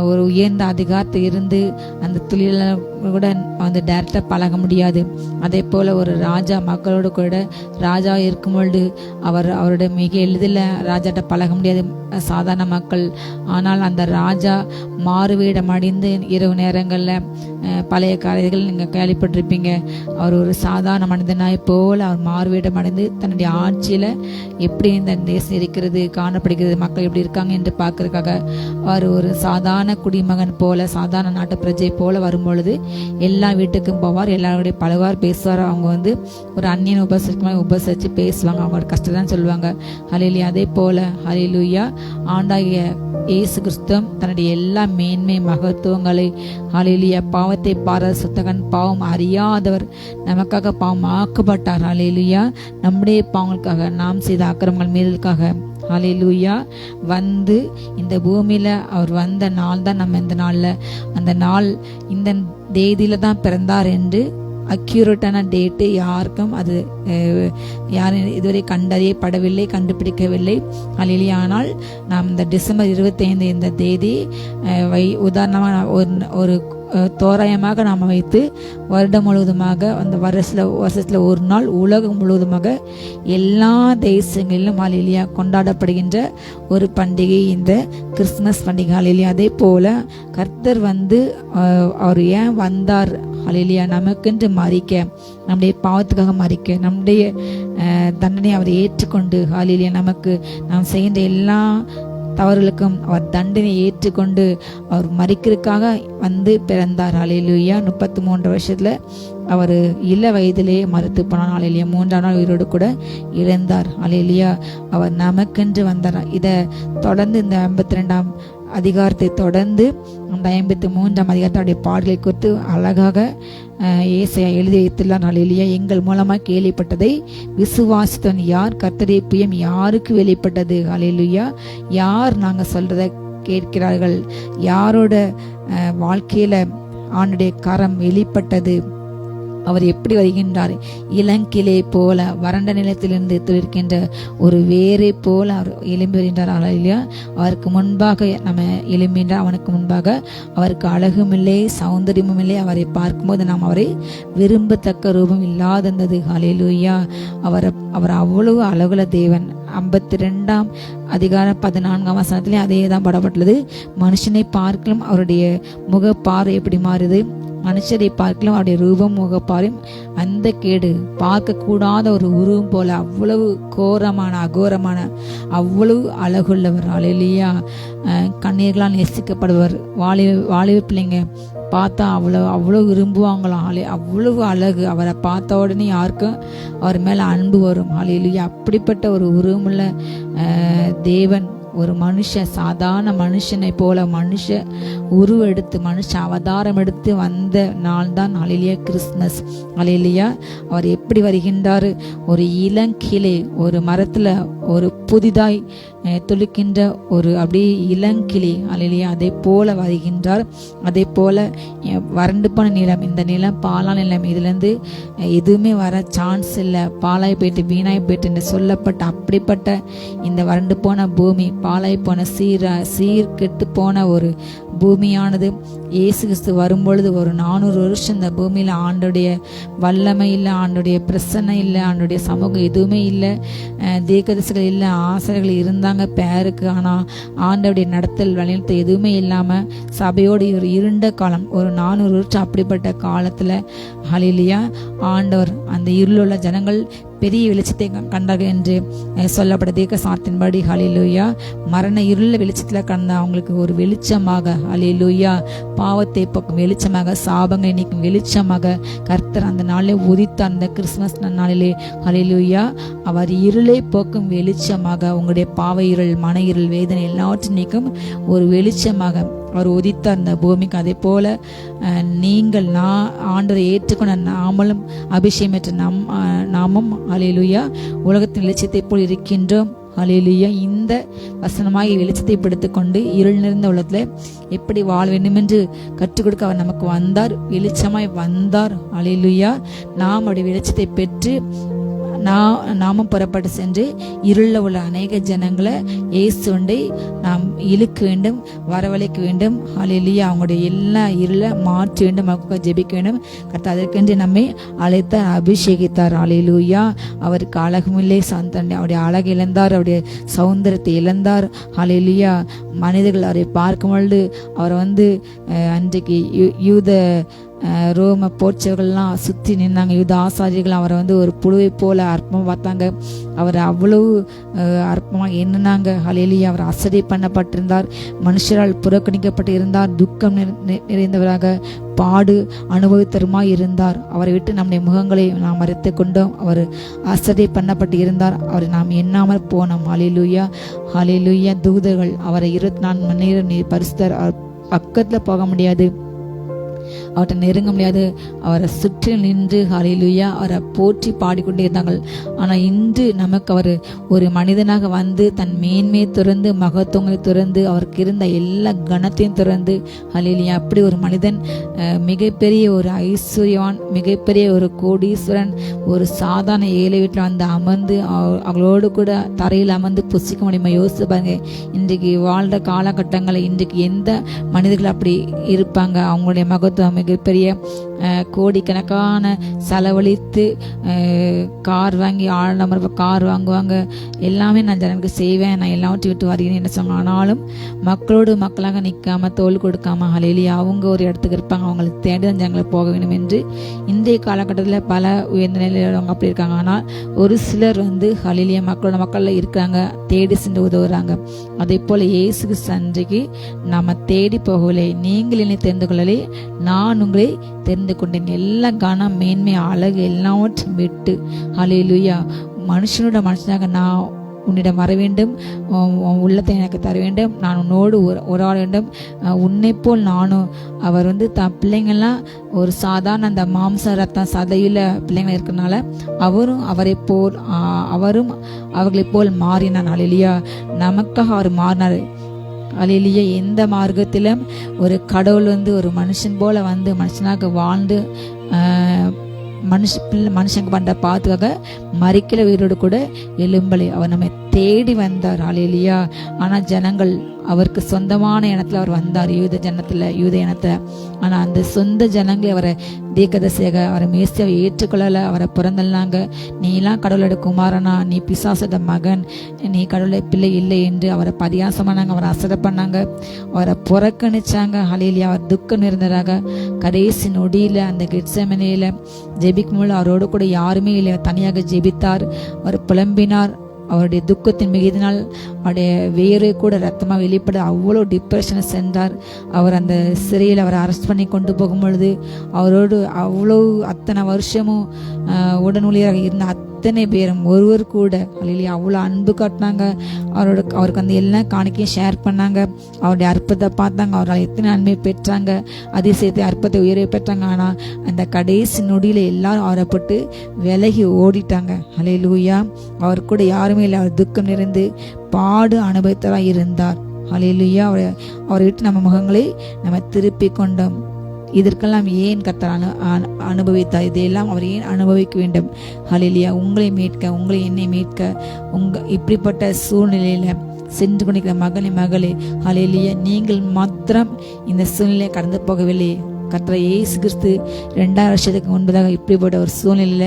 ஒரு உயர்ந்த அதிகாரத்தை இருந்து அந்த தொழிலாளர்களுடன் டைரக்டா பழக முடியாது. அதே போல ஒரு ராஜா மக்களோடு கூட ராஜா இருக்கும் பொழுது அவருடைய மிக எளிதில் ராஜாட்ட பழக முடியாது சாதாரண மக்கள். ஆனால் அந்த ராஜா மாறுவேடம் அடைந்து இரவு நேரங்களில் பழைய காரியங்கள் நீங்கள் கேள்விப்பட்டிருப்பீங்க. அவர் ஒரு சாதாரண மனிதனாய் போல அவர் மாறுவேடம் அடைந்து தன்னுடைய ஆட்சியில் எப்படி இந்த தேசம் இருக்கிறது, காணப்படுகிறது, மக்கள் எப்படி இருக்காங்க என்று பார்க்கறதுக்காக அவர் ஒரு சாதாரண குடிமகன் போல, சாதாரண நாட்டு பிரஜை போல வரும்பொழுது எல்லா வீட்டுக்கும் போவார், எல்லாருடைய பழகுவார், பேசுவார். அவங்க ஒரு அந்நியன் உபசரித்து பேசுவாங்க, அவங்களோட கஷ்டம் தான் சொல்லுவாங்க. ஹல்லேலூயா. அதே போல ஹல்லேலூயா ஆண்டாகிய இயேசு கிறிஸ்து தன்னுடைய எல்லா மேன்மை மகத்துவங்களை, ஹல்லேலூயா, பாவத்தை பாராத சுத்தகன், பாவம் அறியாதவர், நமக்காக பாவம் ஆக்கப்பட்டார். ஹல்லேலூயா. நம்முடைய பாவங்களுக்காக, நாம் செய்த அக்கிரமங்கள் மீறலுக்காக, ஹல்லேலூயா, இந்த பூமியில அவர் வந்த நாள் தான் நம்ம இந்த நாள்ல, அந்த நாள் இந்த தேதியில தான் பிறந்தார் என்று அக்யூரேட்டான டேட்டு யாருக்கும் அது யாரும் இதுவரை கண்டறியப்படவில்லை, கண்டுபிடிக்கவில்லை. ஹல்லேலூயா. ஆனால் நாம் இந்த டிசம்பர் 25 இந்த தேதி உதாரணமாக ஒரு தோராயமாக நாம் வைத்து வருடம் முழுவதுமாக அந்த வருஷத்தில் ஒரு நாள் உலகம் முழுவதுமாக எல்லா தேசங்களிலும் ஹல்லேலூயா கொண்டாடப்படுகின்ற ஒரு பண்டிகை இந்த கிறிஸ்துமஸ் பண்டிகை. ஹல்லேலூயா. அதே போல கர்த்தர் அவர் ஏன் வந்தார்? ஹல்லேலூயா. நமக்கென்று மரிக்க, நம்முடைய பாவத்துக்காக மரிக்க, நம்முடைய தண்டனை அவர் ஏற்றுக்கொண்டு ஹல்லேலூயா நமக்கு நாம் செய்கின்ற எல்லா தவறுகளுக்கும் அவர் தண்டனை ஏற்றுக்கொண்டு அவர் மரிக்கிறதுக்காக பிறந்தார். ஹல்லேலூயா. 33 வருஷத்துல அவர் இள வயதிலே மரித்து போனார். ஹல்லேலூயா. 3ஆம் நாள் உயிரோடு கூட இறந்தார். ஹல்லேலூயா. அவர் நமக்கென்று வந்தார். இதை தொடர்ந்து இந்த 52ஆம் அதிகாரத்தை தொடர்ந்து அந்த 53ஆம் அதிகாரத்துடைய பாடலை குறித்து அழகாக ஏசாயா எழுதி வைத்துள்ளார். ஹல்லேலூயா. எங்கள் மூலமாக கேள்விப்பட்டதை விசுவாசித்தவன் யார்? கர்த்தருடைய பிரியம் யாருக்கு வெளிப்பட்டது? ஹல்லேலூயா. யார் நாங்கள் சொல்றதை கேட்கிறார்கள்? யாரோட வாழ்க்கையில ஆண்டுடைய கரம் வெளிப்பட்டது? அவர் எப்படி வருகின்றார்? இளங்கிளை போல வறண்ட நிலத்திலிருந்து துளிர்க்கின்ற ஒரு வேரை போல அவர் எழும்பி வருகின்றார். ஹல்லேலூயா. அவருக்கு முன்பாக நம்ம எழும்பின்றார். அவனுக்கு முன்பாக அவருக்கு அழகும் இல்லை, சௌந்தரியமும் இல்லை. அவரை பார்க்கும்போது நாம் அவரை விரும்பத்தக்க ரூபம் இல்லாதது. ஹல்லேலூயா. அவர் அவ்வளவு அழகுல தேவன். 52ஆம் அதிகாரம் 14ஆம் வசனத்திலே அதே தான் படப்பட்டுள்ளது. மனுஷனை பார்க்கலாம் அவருடைய முகப்பார்வை எப்படி மாறுது? மனுஷரை பார்க்கலாம் அவருடைய ரூபம் முகப்பாரும் அந்த கேடு பார்க்க கூடாத ஒரு உருவம் போல அவ்வளவு கோரமான அகோரமான அவ்வளவு அழகுள்ளவர். ஹல்லேலூயா. கண்ணீர்களால் நேசிக்கப்படுவர். வாலிப பிள்ளைங்க பார்த்தா அவ்வளவு விரும்புவாங்களாம். அவ்வளவு அழகு. அவரை பார்த்த உடனே யாருக்கும் அவர் மேல அன்பு வரும். ஹல்லேலூயா. அப்படிப்பட்ட ஒரு உருவமுள்ள தேவன் ஒரு சாதாரண மனுஷனை போல மனுஷ உருவெடுத்து மனுஷ அவதாரம் எடுத்து வந்த நாள் தான் ஹல்லேலூயா கிறிஸ்துமஸ். ஹல்லேலூயா. அவர் எப்படி வருகின்றார்? ஒரு இளங்கிளை, ஒரு மரத்துல ஒரு புதிதாய் துளிக்கின்ற ஒரு அப்படியே இளங்கிளி. ஹல்லேலூயா. அதே போல வருகின்றார். அதே போல வறண்டு போன நிலம், இந்த நிலம் பாலான நிலம், இதுல இருந்து எதுவுமே வர சான்ஸ் இல்லை, பாலாய் போயிட்டு வீணாய் போயிட்டு என்று சொல்லப்பட்ட அப்படிப்பட்ட இந்த வறண்டு போன பூமி, பாலாய் போன சீர் கெட்டு போன ஒரு பூமியானது இயேசு கிறிஸ்து வரும்பொழுது ஒரு 400 வருஷம் இந்த பூமியில ஆண்டுடைய வல்லமை இல்லை, ஆண்டுடைய பிரசன்னம் இல்லை, ஆண்டுடைய சமூகம் எதுவுமே இல்லை, தீர்க்கதரிசிகள் இல்லை, ஆசிரியர்கள் இருந்தாங்க பேருக்கு. ஆனால் ஆண்டவுடைய நடத்தல் வழிநடத்தல் எதுவுமே இல்லாம சபையோடு ஒரு இருண்ட காலம், ஒரு 400 வருஷம் அப்படிப்பட்ட காலத்துல ஹல்லேலூயா ஆண்டவர் அந்த இருளுள்ள ஜனங்கள் பெரிய வெளிச்சத்தை கண்டார்கள் என்று சொல்லப்பட்ட தீர்க்க சாத்தின்படி ஹல்லேலூயா மரண இருள வெளிச்சத்துல கண்ட அவங்களுக்கு ஒரு வெளிச்சமாக ஹல்லேலூயா பாவத்தை போக்கும் வெளிச்சமாக, சாபங்களை நீக்கும் வெளிச்சமாக கர்த்தர் அந்த நாளிலே உதித்த அந்த கிறிஸ்துமஸ் நாளிலே ஹல்லேலூயா அவர் இருளை போக்கும் வெளிச்சமாக, உங்களுடைய பாவ இருள், மன இருள், வேதனை எல்லாவற்றையும் நீக்கும் ஒரு வெளிச்சமாக அவர் உதித்த அந்த பூமிக்கு. அதே போல நீங்கள் ஆண்டவரை ஏற்றுக்கொண்ட நாமளும் அபிஷேகம் பெற்ற நாமும் ஹல்லேலூயா உலகத்தின் வெளிச்சத்தை போல் இருக்கின்றோம். ஹல்லேலூயா. இந்த வசனமாகி வெளிச்சத்தை பிடித்துக் கொண்டு இருள் நிறைந்த உலகத்துல எப்படி வாழ வேண்டும் என்று கற்றுக் கொடுக்க அவர் நமக்கு வந்தார், வெளிச்சமாய் வந்தார். ஹல்லேலூயா. நாம் அவருடைய வெளிச்சத்தை பெற்று நாமும் புறப்பட்டு சென்று இருள உள்ள அநேக ஜனங்களை இயேசுண்டை நாம் இழுக்க வேண்டும், வரவழைக்க வேண்டும். ஹல்லேலூயா. அவங்களுடைய எல்லா இருளை மாற்ற வேண்டும், அவருக்கு ஜெபிக்க வேண்டும். கர்த்தர் அதற்கென்று நம்மை அழைத்தார், அபிஷேகித்தார். ஹல்லேலூயா. அவருக்கு அழகுமில்லை, அவருடைய அழகு இழந்தார், அவருடைய சௌந்தரியத்தை இழந்தார். ஹல்லேலூயா. மனிதர்கள் அவரை பார்க்கும் பொழுது அவரை அன்றைக்கு யூத ரோம போர்ச்சவர்கள்லாம் சுற்றி நின்னாங்க. யூத ஆசாரியர்கள் அவரை ஒரு புழுவை போல அற்பமாக பார்த்தாங்க. அவர் அவ்வளவு அற்பமாக எண்ணினாங்க. ஹல்லேலூயா. அவர் அசட்டை பண்ணப்பட்டிருந்தார், மனுஷரால் புறக்கணிக்கப்பட்டு இருந்தார், துக்கம் நிறைந்தவராக பாடு அனுபவித்தருமாய் இருந்தார். அவரை விட்டு நம்முடைய முகங்களை நாம் மறைத்து கொண்டோம். அவர் அசட்டை பண்ணப்பட்டு இருந்தார், அவரை நாம் எண்ணாமல் போனோம். ஹல்லேலூயா. ஹல்லேலூயா. தூதர்கள் அவரை 24 மணி நேரம் பரிசுத்தர், பக்கத்துல போக முடியாது, அவர்கிட்ட நெருங்க முடியாது, அவரை சுற்றி நின்று ஹல்லேலூயா அவரை போற்றி பாடிக்கொண்டே இருந்தார்கள். ஆனால் இன்று நமக்கு அவர் ஒரு மனிதனாக தன் மேன்மையை துறந்து, மகத்துவங்களை துறந்து, அவருக்கு இருந்த எல்லா கணத்தையும் துறந்து ஹல்லேலூயா அப்படி ஒரு மனிதன் மிகப்பெரிய ஒரு ஐஸ்வர்யவான், மிகப்பெரிய ஒரு கோடீஸ்வரன், ஒரு சாதாரண ஏழை வீட்டில் அமர்ந்து அவங்களோடு கூட தரையில் அமர்ந்து புசிக்க முடியுமா? யோசிச்சு பாருங்க. இன்றைக்கு வாழ்ற காலகட்டங்களை இன்றைக்கு எந்த மனிதர்கள் அப்படி இருப்பாங்க? அவங்களுடைய மகத்துவம் நடத்துவார். மிகப்பெரிய கோடிக்கணக்கான செலவழித்து கார் வாங்கி ஆடம்பர கார் வாங்குவாங்க. எல்லாமே நான் ஜனங்களுக்கு செய்வேன், நான் எல்லாவற்றையும் விட்டு வருகிறேன் என்ன சொன்னாங்க. ஆனாலும் மக்களோடு மக்களாக நிற்காம தோல் கொடுக்காம ஹல்லேலூயா அவங்க ஒரு இடத்துக்கு இருப்பாங்க, அவங்களுக்கு தேடி தான் ஜனங்களை போக வேண்டும் என்று இன்றைய காலகட்டத்தில் பல உயர்ந்த நிலையில் அவங்க அப்படி இருக்காங்க. ஆனால் ஒரு சிலர் ஹல்லேலூயா மக்களோட மக்களில் இருக்காங்க, தேடி சென்று உதவுறாங்க. அதே போல இயேசு கிறிஸ்து அன்றைக்கு நம்ம தேடி போகவில்லை, நீங்கள் என்னை தெரிந்து கொள்ளலே, நான் உங்களை தெரிந்து கொண்டேன். எல்லா கனம் மேன்மை அழகு எல்லாவற்றையும் விட்டு ஹல்லேலூயா மனுஷனோட மனுஷனாக நான் உன்னிடம் வர வேண்டும், உள்ளத்தை எனக்கு தர வேண்டும், நான் உன்னோடு உரையாட வேண்டும், உன்னை போல் நானும். அவர் தன் பிள்ளைங்கள்லாம் ஒரு சாதாரண அந்த மாம்ச ரத்தம் சதையில் பிள்ளைங்கள் இருக்கிறனால அவரும் அவரை போல் அவரும் அவர்களை போல் மாறினார். ஹல்லேலூயா நமக்காக அவர் மாறினார். ஹல்லேலூயா எந்த மார்க்கத்திலும் ஒரு கடவுள் ஒரு மனுஷன் போல மனுஷனாக வாழ்ந்து மனுஷங்க பண்ற பாத்துக்காக மறிக்கல உயிரோடு கூட எலும்பலை அவர் நம்மை தேடி வந்தார். ஹல்லேலூயா ஆனா ஜனங்கள் அவருக்கு சொந்தமான இடத்துல அவர் வந்தார், யூத இனத்துல. ஆனா அந்த சொந்த ஜனங்களை அவரை தீர்க்கதரிசியாக அவரை மேசியாவை ஏற்றுக்கொள்ளல, அவரை பிறந்தல்லாங்க. நீ எல்லாம் கடவுளோட குமாரனா, நீ பிசாசோட மகன், நீ கடவுளை பிள்ளை இல்லை என்று அவரை பரியாசம் பண்ணாங்க, அவரை அசட பண்ணாங்க, அவரை புறக்கணிச்சாங்க. ஹல்லேலூயா அவர் துக்கம் நிறைந்தராக கடைசி நொடியில அந்த கெத்செமனேல ஜெபிக்கும் போது அவரோடு கூட யாருமே இல்லை, தனியாக ஜெபித்தார், அவர் புலம்பினார். அவருடைய துக்கத்தின் மிகுதினால் அவருடைய வேறு கூட ரத்தமாக வெளிப்பட அவ்வளோ டிப்ரெஷனை சென்றார். அவர் அந்த சிறையில் அவரை அரெஸ்ட் பண்ணி கொண்டு போகும் பொழுது அவரோடு அவ்வளோ அத்தனை வருஷமும் உடன் ஊழியராக இருந்த அத்தனை பேரும் ஒருவர் கூட ஹல்லேலூயா அவ்வளோ அன்பு காட்டினாங்க. அவருக்கு எல்லாம் காணிக்கையும் ஷேர் பண்ணாங்க, அவருடைய அற்பத்தை பார்த்தாங்க, அவரால் எத்தனை நன்மை பெற்றாங்க, அதிசயத்தை அற்பத்தை உயர்வை பெற்றாங்க. ஆனால் அந்த கடைசி நொடியில் எல்லாரும் அவரை பட்டு விலகி ஓடிட்டாங்க. ஹல்லேலூயா அவர் கூட யாருமே இல்லை, அவர் துக்கம் நிறைந்து பாடு அனுபவித்தவராக இருந்தார். ஹல்லேலூயா அவரை விட்டு நம்ம முகங்களை நம்ம திருப்பி கொண்டோம். இதற்கெல்லாம் ஏன் கர்த்தர் அனுபவித்தார்? இதையெல்லாம் அவர் ஏன் அனுபவிக்க வேண்டும்? ஹல்லேலூயா உங்களை மீட்க, உங்களை என்னை மீட்க, இப்படிப்பட்ட சூழ்நிலையில சென்று கொண்டிருக்கிற மகளே ஹல்லேலூயா நீங்கள் மாத்திரம் இந்த சூழ்நிலையை கடந்து போகவில்லை. கர்த்தர் இயேசு கிறிஸ்து 2000 வருஷத்துக்கு முன்பதாக இப்படிப்பட்ட ஒரு சூழ்நிலையில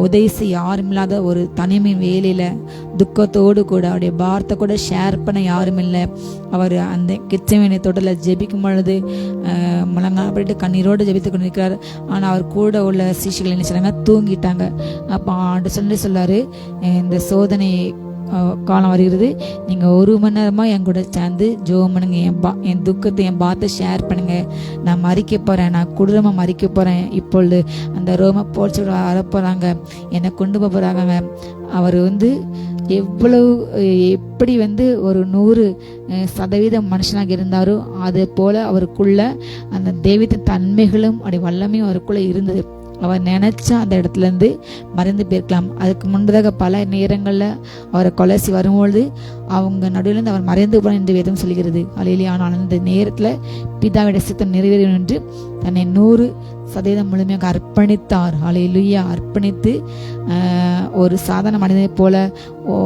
உதவி செய்ய யாரும் இல்லாத ஒரு தனிமை வேலையில துக்கத்தோடு கூட அவருடைய வார்த்தை கூட ஷேர் பண்ண யாரும் இல்லை. அவர் அந்த கெத்செமனே தோட்டத்தில் ஜெபிக்கும் பொழுது முழங்கால் கண்ணீரோடு ஜெபித்து கொண்டு இருக்கிறார். ஆனால் அவர் கூட உள்ள சீஷர்கள் என்ன செய்றாங்க, தூங்கிட்டாங்க. அப்போ ஆண்டு சொல்லாரு, இந்த சோதனை காலம் வருகிறது, நீங்கள் 1 மணி நேரமாக என் கூட சேர்ந்து ஜெபம் பண்ணுங்க, என் துக்கத்தை என் பாத்தை ஷேர் பண்ணுங்க, நான் மறிக்க போகிறேன், நான் கொடூரமாக மறிக்க போகிறேன், இப்பொழுது அந்த ரோம போச்சு வரப்போகிறாங்க, என்னை கொண்டு போகிறாங்க. அவர் எப்படி ஒரு 100% மனுஷனாக இருந்தாரோ அது போல அவருக்குள்ள அந்த தெய்வத்தின் தன்மைகளும் அப்படி வல்லமையும் அவருக்குள்ள இருந்தது. அவர் நினைச்சா அந்த இடத்துல இருந்து மறைந்து போயிருக்கலாம். அதுக்கு முன்பதாக பல நேரங்கள்ல அவரை கொலைசி வரும்பொழுது அவங்க நடுவிலிருந்து அவர் மறைந்து போன என்று வேதம் சொல்கிறது. ஹல்லேலூயா ஆனால் அந்த நேரத்துல பிதாவுடைய சித்தம் நிறைவேறும் என்று தன்னை 100% முழுமையாக அர்ப்பணித்தார். ஹல்லேலூயா அர்ப்பணித்து ஒரு சாதாரண மனிதனை போல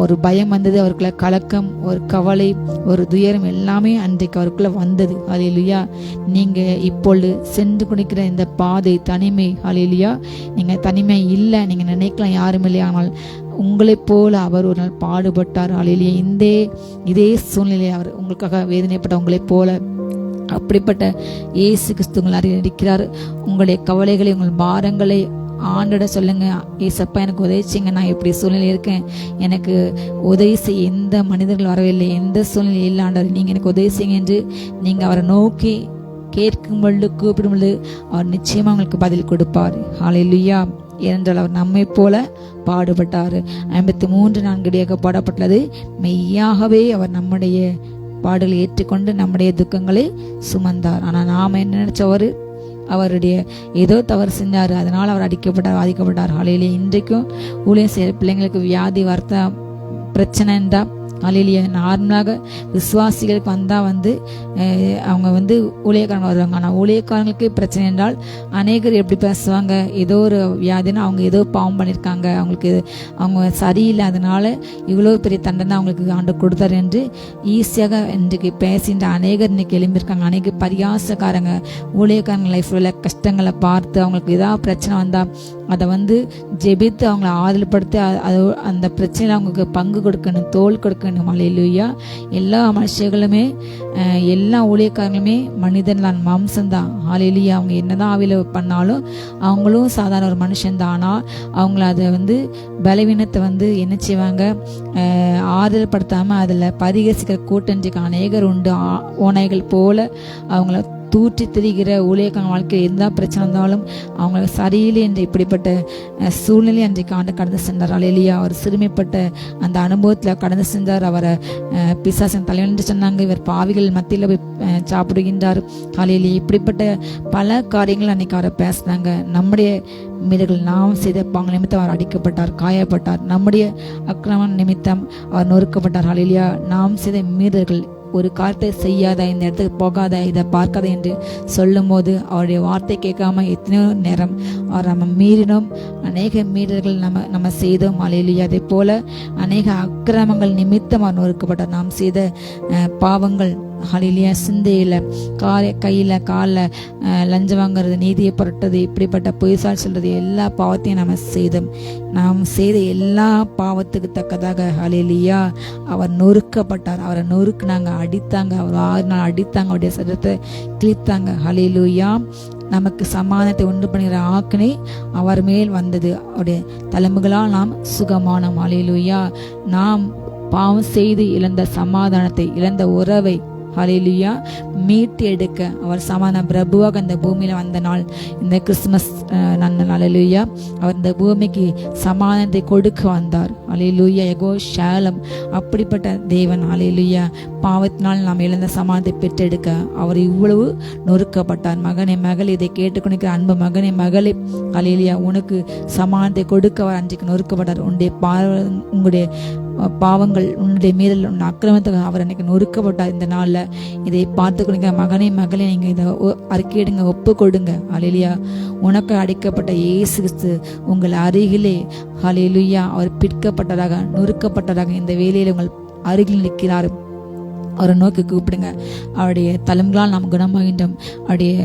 ஒரு பயம் வந்தது, அவருக்குள்ள கலக்கம், ஒரு கவலை, ஒரு துயரம் எல்லாமே அன்றைக்கு அவருக்குள்ள வந்தது. ஹல்லேலூயா நீங்க இப்பொழுது சென்று கொண்டிருக்கிற இந்த பாதை தனிமை, ஹல்லேலூயா நீங்க தனிமை இல்லை, நீங்க நினைக்கலாம் யாரும் இல்லை, ஆனால் உங்களை போல அவர் ஒரு நாள் பாடுபட்டார். ஹல்லேலூயா இதே சூழ்நிலை அவர் உங்களுக்காக வேதனைப்பட்ட உங்களை போல அப்படிப்பட்ட இயேசு கிறிஸ்து உங்களை அறிவிக்கிறார். உங்களுடைய கவலைகளை, உங்கள் பாரங்களை ஆண்டிட சொல்லுங்க. ஏசப்பா எனக்கு உதவி செய்யுங்க, நான் எப்படி சூழ்நிலை இருக்கேன், எனக்கு உதவி செய்ய எந்த மனிதர்கள் வரவில்லை, எந்த சூழ்நிலை இல்லை ஆண்டவர், நீங்க எனக்கு உதவி செய்யுங்க என்று நீங்க அவரை நோக்கி கேட்கும் பொழுது கூப்பிடும் பொழுது அவர் நிச்சயமா உங்களுக்கு பதில் கொடுப்பார். ஹல்லேலூயா ஏனென்றால் அவர் நம்மை போல பாடுபட்டார். 53:4 பாடப்பட்டது, மெய்யாகவே அவர் நம்முடைய பாடுகளை ஏற்றுக்கொண்டு நம்முடைய துக்கங்களை சுமந்தார். ஆனால் நாம் என்ன நினைச்சவர், அவருடைய ஏதோ தவறு செஞ்சார், அதனால் அவர் அடிக்கப்பட்டார், பாதிக்கப்பட்டார். ஹல்லேலூயா இன்றைக்கும் ஊழியம் செய்கிற பிள்ளைங்களுக்கு வியாதி வார்த்தை பிரச்சனை என்றா ஹல்லேலூயா. நார்மலாக விசுவாசிகளுக்கு வந்தால் அவங்க ஊழியக்காரங்க வருவாங்க. ஆனால் ஊழியக்காரங்களுக்கு பிரச்சனை என்றால் அநேகர் எப்படி பேசுவாங்க, ஏதோ ஒரு வியாதினா அவங்க ஏதோ பாவம் பண்ணியிருக்காங்க, அவங்களுக்கு அவங்க சரியில்லை, அதனால இவ்வளோ பெரிய தண்டனை அவங்களுக்கு ஆண்டு கொடுத்தாரு என்று ஈஸியாக இன்றைக்கு பேசின்ற அநேகர் இன்னைக்கு எழும்பியிருக்காங்க. அநேக பரியாசக்காரங்க ஊழியக்காரங்க லைஃப்ல கஷ்டங்களை பார்த்து அவங்களுக்கு ஏதாவது பிரச்சனை வந்தால் அதை ஜெபித்து அவங்கள ஆறுதல்படுத்தி அந்த பிரச்சனையில் அவங்களுக்கு பங்கு கொடுக்கணும், தோல் கொடுக்கணும். ஹல்லேலூயா. எல்லா மனுஷர்களுமே எல்லா ஊழியக்காரங்களுமே மனிதன் தான், மாம்சம்தான். ஹல்லேலூயா. அவங்க என்னதான் ஆவில பண்ணாலும் அவங்களும் சாதாரண ஒரு மனுஷன்தான். ஆனால் அவங்கள அதை பலவீனத்தை என்ன செய்வாங்க, ஆறுதல் படுத்தாமல் அதில் பரிகசிக்கிற கூட்டஞ்சிக்கு அநேகர் உண்டு. ஓநாய்கள் போல அவங்கள தூற்றி திரிகிற ஊழியக்காரங்க வாழ்க்கையில் எந்த பிரச்சனை வந்தாலும் அவங்க சரியில்லை என்று இப்படிப்பட்ட சூழ்நிலை அன்றைக்கு ஆண்டு கடந்து சென்றார். ஹல்லேலூயா. அவர் சிறுமைப்பட்ட அந்த அனுபவத்தில் கடந்து சென்றார். அவரை பிசாசின் தலைவன் என்று சொன்னாங்க. இவர் பாவிகள் மத்தியில் போய் சாப்பிடுகின்றார். ஹல்லேலூயா. இப்படிப்பட்ட பல காரியங்கள் அன்னைக்கு அவரை பேசினாங்க. நம்முடைய மீறல்கள் நாம் செய்த பாவங்கள் நிமித்தம் அவர் அடிக்கப்பட்டார், காயப்பட்டார். நம்முடைய அக்கிரமம் நிமித்தம் அவர் நொறுக்கப்பட்டார். ஹல்லேலூயா. நாம் செய்த மீறல்கள், ஒரு காரியத்தை செய்யாத, இந்த இடத்துக்கு போகாத, இதை பார்க்காத என்று சொல்லும் போது அவருடைய வார்த்தை கேட்காம எத்தனையோ நேரம் அவர் நம்ம மீறினோம். அநேக மீறல்கள் நம்ம செய்தோம். ஹல்லேலூயா. அதே போல அநேக அக்கிரமங்கள் நிமித்தம் அவர் நொறுக்கப்பட்டார். நாம் செய்த பாவங்கள், ஹல்லேலூயா, சிந்தையில், கையில் காலில் லஞ்சம் வாங்கிறது, நீதியை புரட்டது, இப்படிப்பட்ட பொய்சால் சொல்றது, எல்லா பாவத்தையும் நம்ம செய்தோம். நாம் செய்த எல்லா பாவத்துக்கு தக்கதாக ஹல்லேலூயா அவர் நொறுக்கப்பட்டார். அவரை நொறுக்குனாங்க, அடித்தாங்க. அவர் 6 நாள் அடித்தாங்க, அவருடைய சரீரத்தை கிழித்தாங்க. ஹல்லேலூயா. நமக்கு சமாதானத்தை உண்டு பண்ணுகிற ஆக்கினை அவர் மேல் வந்தது. அவருடைய தழும்புகளால் நாம் சுகமானோம். ஹல்லேலூயா. நாம் பாவம் செய்து இழந்த சமாதானத்தை, இழந்த உறவை ஹல்லேலூயா மீட்டு எடுக்க அவர் சமாதான பிரபுவாக இந்த பூமியில வந்த நாள் இந்த கிறிஸ்துமஸ் நன்னாள். ஹல்லேலூயா. அவர் இந்த பூமிக்கு சமாதானத்தை கொடுக்க வந்தார். ஹல்லேலூயா. யெகோவா ஷாலம், அப்படிப்பட்ட தேவன். ஹல்லேலூயா. பாவத்தினால் நாம் இழந்த சமாதானத்தை பெற்றெடுக்க அவர் இவ்வளவு நொறுக்கப்பட்டார். மகனே, மகள், இதை கேட்டுக்கொண்டிருக்கிற அன்பு மகனே, மகளே, ஹல்லேலூயா, உனக்கு சமாதானத்தை கொடுக்க அவர் அன்றைக்கு நொறுக்கப்பட்டார். உங்களுடைய பாவங்கள், உன்னுடைய மீறல், உன்னுடைய அக்கிரமத்துக்கு அவர் அன்னைக்கு நொறுக்கப்பட்டார். இந்த நாள்ல இதை பார்த்து கொடுங்க மகனே, மகளே, நீங்க இதை அறிக்கையிடுங்க, ஒப்பு கொடுங்க. ஹல்லேலூயா. உனக்கு அடிக்கப்பட்ட இயேசு கிறிஸ்து உங்கள் அருகிலே, ஹல்லேலூயா, அவர் பிற்கப்பட்டதாக, நொறுக்கப்பட்டதாக இந்த வேலையில உங்கள் அருகில் நிற்கிறார். அவரை நோக்கி கூப்பிடுங்க. அவருடைய தழும்புகளால் நாம் குணமாகின்றோம். அவருடைய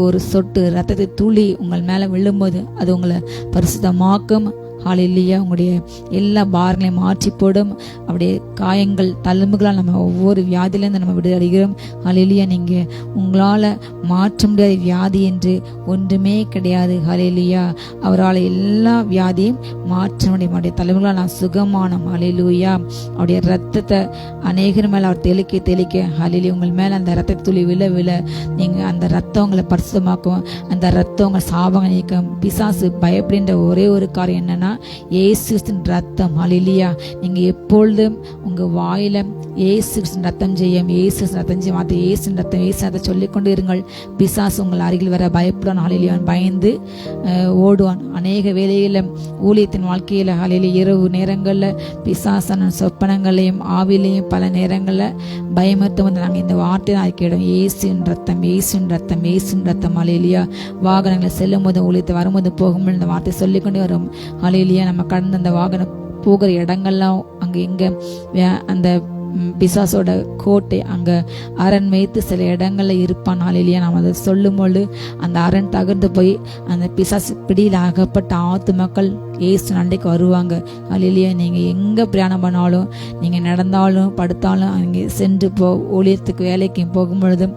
ஒரு சொட்டு ரத்தத்தை துளி உங்கள் மேல விழும்போது அது உங்களை பரிசுத்தமாக்கும். ஹல்லேலூயா. உங்களுடைய எல்லா பாரங்களையும் மாற்றி போடும். அப்படியே காயங்கள், தழும்புகளால் நம்ம ஒவ்வொரு வியாதியிலேருந்து நம்ம விடுதலைகிறோம். ஹல்லேலூயா. நீங்கள் உங்களால் மாற்ற முடியாத வியாதி என்று ஒன்றுமே கிடையாது. ஹல்லேலூயா. அவரால் எல்லா வியாதியும் மாற்ற முடியும். அவருடைய தழும்புகளால் நான் சுகமானோம். ஹல்லேலூயா. அவருடைய ரத்தத்தை அநேகர் மேலே அவர் தெளிக்க ஹல்லேலூயா. உங்கள் மேலே அந்த ரத்தத்தை துளி விழ நீங்கள் அந்த ரத்தம் உங்களை பரிசுத்தமாக்கும். அந்த ரத்தம் உங்கள் சாபங்களை நீக்கும். பிசாசு பயப்படுகின்ற ஒரே ஒரு காரியம் என்னன்னா இயேசு கிறிஸ்துவின் ரத்தம். ஹல்லேலூயா. நீங்க எப்பொழுதும் உங்க வாயில இயேசு கிறிஸ்துவின் ரத்தம் செய்யும், இயேசு ரத்தம் செய்யும், அது இயேசு ரத்தம், இயேசு ரத்தம் சொல்லிக்கொண்டு இருங்கள். பிசாசு உங்கள் அருகில் வர பயப்படுவான். ஹல்லேலூயா. பயந்து ஓடுவான். அநேக வேளையில ஊழியத்தின் வாழ்க்கையில ஹல்லேலூயா இரவு நேரங்களில் பிசாசான சொப்பனங்களையும் ஆவிலையும் பல நேரங்களில் பயமற்று வந்து நாங்கள் இந்த வார்த்தை அறிக்கையிடும், இயேசுவின் ரத்தம், இயேசுவின் ரத்தம், இயேசுவின் ரத்தம். ஹல்லேலூயா. வாகனங்களை செல்லும் போது, ஊழியத்தை வரும்போது, போகும்போது இந்த வார்த்தை சொல்லிக்கொண்டே வரும். ஹல்லேலூயா. நம்ம கடந்த அந்த வாகனம் போகிற இடங்கள்லாம் அங்க எங்க அந்த பிசாசோட கோட்டை, அங்க அரண் வைத்து சில இடங்கள்ல இருப்பான். ஹல்லேலூயா. நாம் அதை சொல்லும்போது அந்த அரண் தகர்ந்து போய் அந்த பிசாசு பிடியில் அகப்பட்ட ஆத்துமக்கள் இயேசு நண்டைக்கு வருவாங்க. ஹல்லேலூயா. நீங்க எங்க பிரயாணம் பண்ணாலும், நீங்க நடந்தாலும் படுத்தாலும், அங்கே சென்று ஊழியத்துக்கு வேலைக்கு போகும்பொழுதும்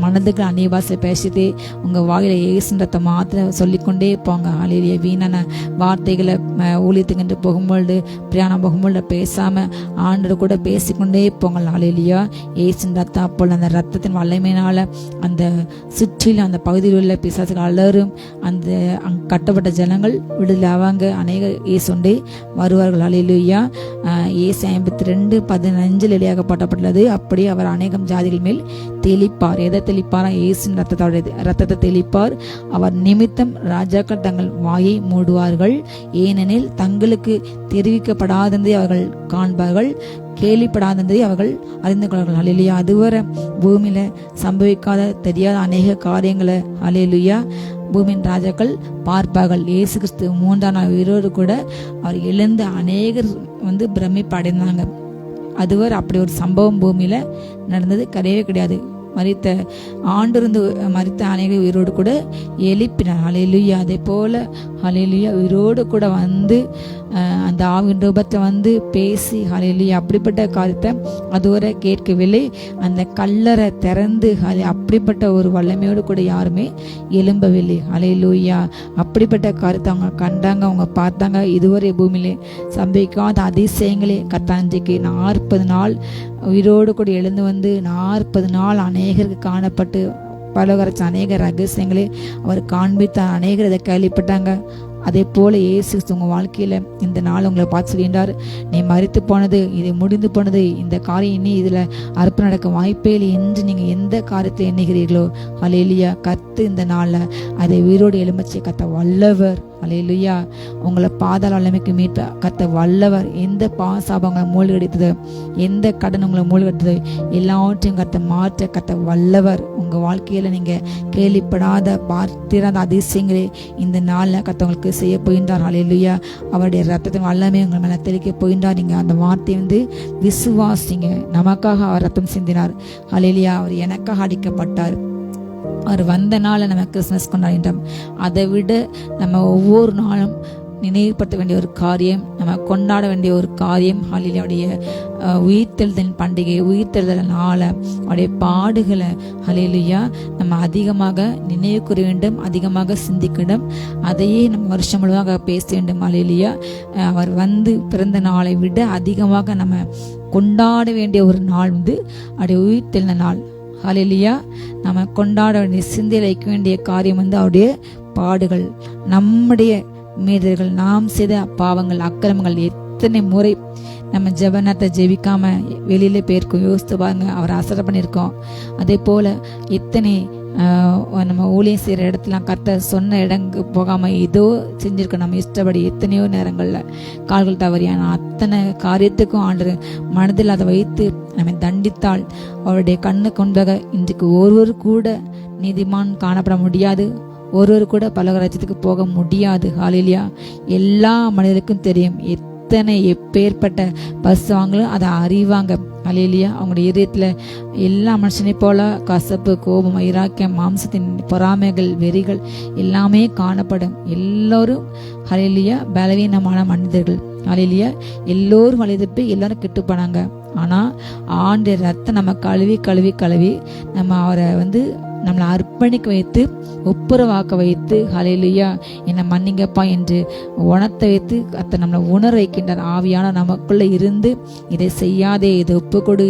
மனதுக்கு அந்நிய பாஷை பேசிட்டு உங்க வாயில இயேசுன்றத மாத்திர சொல்லிக்கொண்டே போங்க. ஹல்லேலூயா. வீணான வார்த்தைகளை ஊழியத்துக்கு போகும்பொழுது, பிரயாணம் போகும்பொழுது பேசாம ஆண்டோட கூட பேசிக்கொண்டே போங்க. ஹல்லேலூயா. இயேசுன்ற ரத்தம், அப்பொழுது அந்த ரத்தத்தின் வல்லமையினால அந்த சுற்றிலும் அந்த பகுதியில் உள்ள பிசாசுகள் அலரும். அந்த அங்கே கட்டப்பட்ட ஜனங்கள் விடுதலை ஆவாங்க. அநேக இயேசுண்டே வருவார்கள். ஹல்லேலூயா. இயேசு 52:15 வெளியாகப்பட்டப்பட்டுள்ளது. அப்படியே அவர் அநேகம் ஜாதிகள் மேல் தெளிப்பார். எதை தெளிப்பாரா? இயேசுவின் ரத்தத்தை தெளிப்பார். அவர் நிமித்தம் ராஜாக்கள் தங்கள் வாயை மூடுவார்கள். ஏனெனில் தங்களுக்கு தெரிவிக்கப்படாததை அவர்கள் காண்பார்கள். கேள்விப்படாததை அவர்கள் அறிந்து கொள்வார்கள். ஹல்லேலூயா. அதுவரை பூமியில சம்பவிக்காத தெரியாத அநேக காரியங்களை ஹல்லேலூயா பூமியின் ராஜாக்கள் பார்ப்பார்கள். இயேசு கிறிஸ்து 3ஆம் நாள் உயிரோடு கூட அவர் எழுந்த அநேகர் பிரமிப்பு அடைந்தாங்க. அதுவரை அப்படி ஒரு சம்பவம் பூமியில நடந்தது கிடையவே கிடையாது. மரித்த அநேக உயிரோடு கூட எழுப்பினார். ஹல்லேலூயா. அதே போல ஹல்லேலூயா உயிரோடு கூட அந்த ஆவின் ரூபத்தை பேசி ஹல்லேலூயா அப்படிப்பட்ட காரியத்தை அதுவரை கேட்கவில்லை. அந்த கல்லறை திறந்து அப்படிப்பட்ட ஒரு வல்லமையோடு கூட யாருமே எழும்பவில்லை. ஹல்லேலூயா. அப்படிப்பட்ட காரியத்தை அவங்க கண்டாங்க, அவங்க பார்த்தாங்க. இதுவரை பூமியிலே சம்பவிக்காத அதிசயங்களே கர்த்தாஞ்சிக்கு 40 நாள் உயிரோடு கூட எழுந்து 40 நாள் அநேகருக்கு காணப்பட்டு பலகரச்ச அநேக ரகசியங்களே அவர் காண்பித்தார். அநேகர் இதை கேள்விப்பட்டாங்க. அதே போல இயேசு உங்க வாழ்க்கையில இந்த நாள் உங்களை பார்த்து சொல்கின்றார், நீ மரித்து போனது, இது முடிந்து போனது, இந்த காரியம் இனி இதுல அற்புதம் நடக்க வாய்ப்பே இல்லை என்று நீங்க எந்த காரியத்தை எண்ணுகிறீர்களோ ஹல்லேலூயா கர்த்து இந்த நாள்ல அதை உயிரோடு எழும்பச்சை கத்த வல்லவர். ஹல்லேலூயா. உங்களை பாதாள வல்லமைக்கு மீட்ப கத்த வல்லவர். எந்த பாசாபம் உங்களை மூழ்கடித்தது, எந்த கடன் உங்களை மூழ்கடித்தது, எல்லாவற்றையும் கத்த மாற்ற கத்த வல்லவர். உங்க வாழ்க்கையில நீங்க கேள்விப்படாத பார்த்திராத அதிசயங்களே இந்த நாள்ல கத்தவங்களுக்கு செய்ய போகின்றார். ஹல்லேலூயா. அவருடைய ரத்தத்தின் வல்லமை உங்கள் மேல தெளிக்க போகின்றார். நீங்க அந்த வார்த்தையை விசுவாசிங்க. நமக்காக அவர் ரத்தம் சிந்தினார். ஹல்லேலூயா. அவர் எனக்காக அடிக்கப்பட்டார். அவர் வந்த நாளை நம்ம கிறிஸ்மஸ் கொண்டாடிட்டோம். அதை விட நம்ம ஒவ்வொரு நாளும் நினைவுபடுத்த வேண்டிய ஒரு காரியம், நம்ம கொண்டாட வேண்டிய ஒரு காரியம் ஹல்லேலூயாவுடைய உயிர்த்தெழுதலின் பண்டிகை, உயிர்த்தெழுதல் நாளை, அவருடைய பாடுகளை ஹல்லேலூயா நம்ம அதிகமாக நினைவு கூற வேண்டும், அதிகமாக சிந்திக்க வேண்டும். அதையே நம்ம வருஷம் முழுவதாக பேச வேண்டும். ஹல்லேலூயா. அவர் பிறந்த நாளை விட அதிகமாக நம்ம கொண்டாட வேண்டிய ஒரு நாள் அவருடைய உயிர்த்தெழுந்த நாள். ஹல்லேலூயா. நம்ம கொண்டாட வேண்டிய சிந்தையில் வைக்க வேண்டிய காரியம் அவருடைய பாடுகள், நம்முடைய மீறல்கள், நாம் செய்த பாவங்கள், அக்கிரமங்கள். எத்தனை முறை நம்ம ஜெபனத்தை ஜெபிக்காம வெளியில போயிருக்கோம், யோசித்து பாருங்க. அவர் அசரை பண்ணியிருக்கோம். அதே போல எத்தனை நம்ம ஊழியம் செய்யற இடத்துல கர்த்தர் சொன்ன இடங்கு போகாம ஏதோ செஞ்சிருக்கோம் நம்ம இஷ்டப்படி. எத்தனையோ நேரங்கள்ல கால்கள் தவறியான அத்தனை காரியத்துக்கும் ஆண்டு மனதில் அதை வைத்து நம்ம தண்டித்தால் அவருடைய கண்ணு கொண்டாக இன்றைக்கு ஒருவர் கூட நீதிமான் காணப்பட முடியாது, ஒருவர் கூட பரலோகத்துக்கு போக முடியாது. ஹல்லேலூயா. எல்லா மனிதருக்கும் தெரியும் எத்தனை எப்பேற்பட்ட பசுவாங்களும் அதை அறிவாங்க. ஹல்லேலூயா. அவங்களுடைய இதயத்துல எல்லா மனுஷனை போல கசப்பு, கோபம், வைராக்கியம், மாம்சத்தின் பொறாமைகள், வெறிகள் எல்லாமே காணப்படும். எல்லோரும் ஹல்லேலூயா பலவீனமான மனிதர்கள். ஹல்லேலூயா. எல்லோரும் வழிதப்பி எல்லாரும் கெட்டு போனாங்க. ஆனா ஆண்டு ரத்தம் நம்ம கழுவி கழுவி கழுவி நம்ம அவரை நம்மளை அர்ப்பணிக்க வைத்து ஒப்புரவாக்க வைத்து ஹல்லேலூயா என்னை மன்னிங்கப்பா என்று உணர்த்த வைத்து அத்தை நம்மளை உணர வைக்கின்றார். ஆவியான நமக்குள்ள இருந்து இதை செய்யாதே, இதை ஒப்புக்கொடு,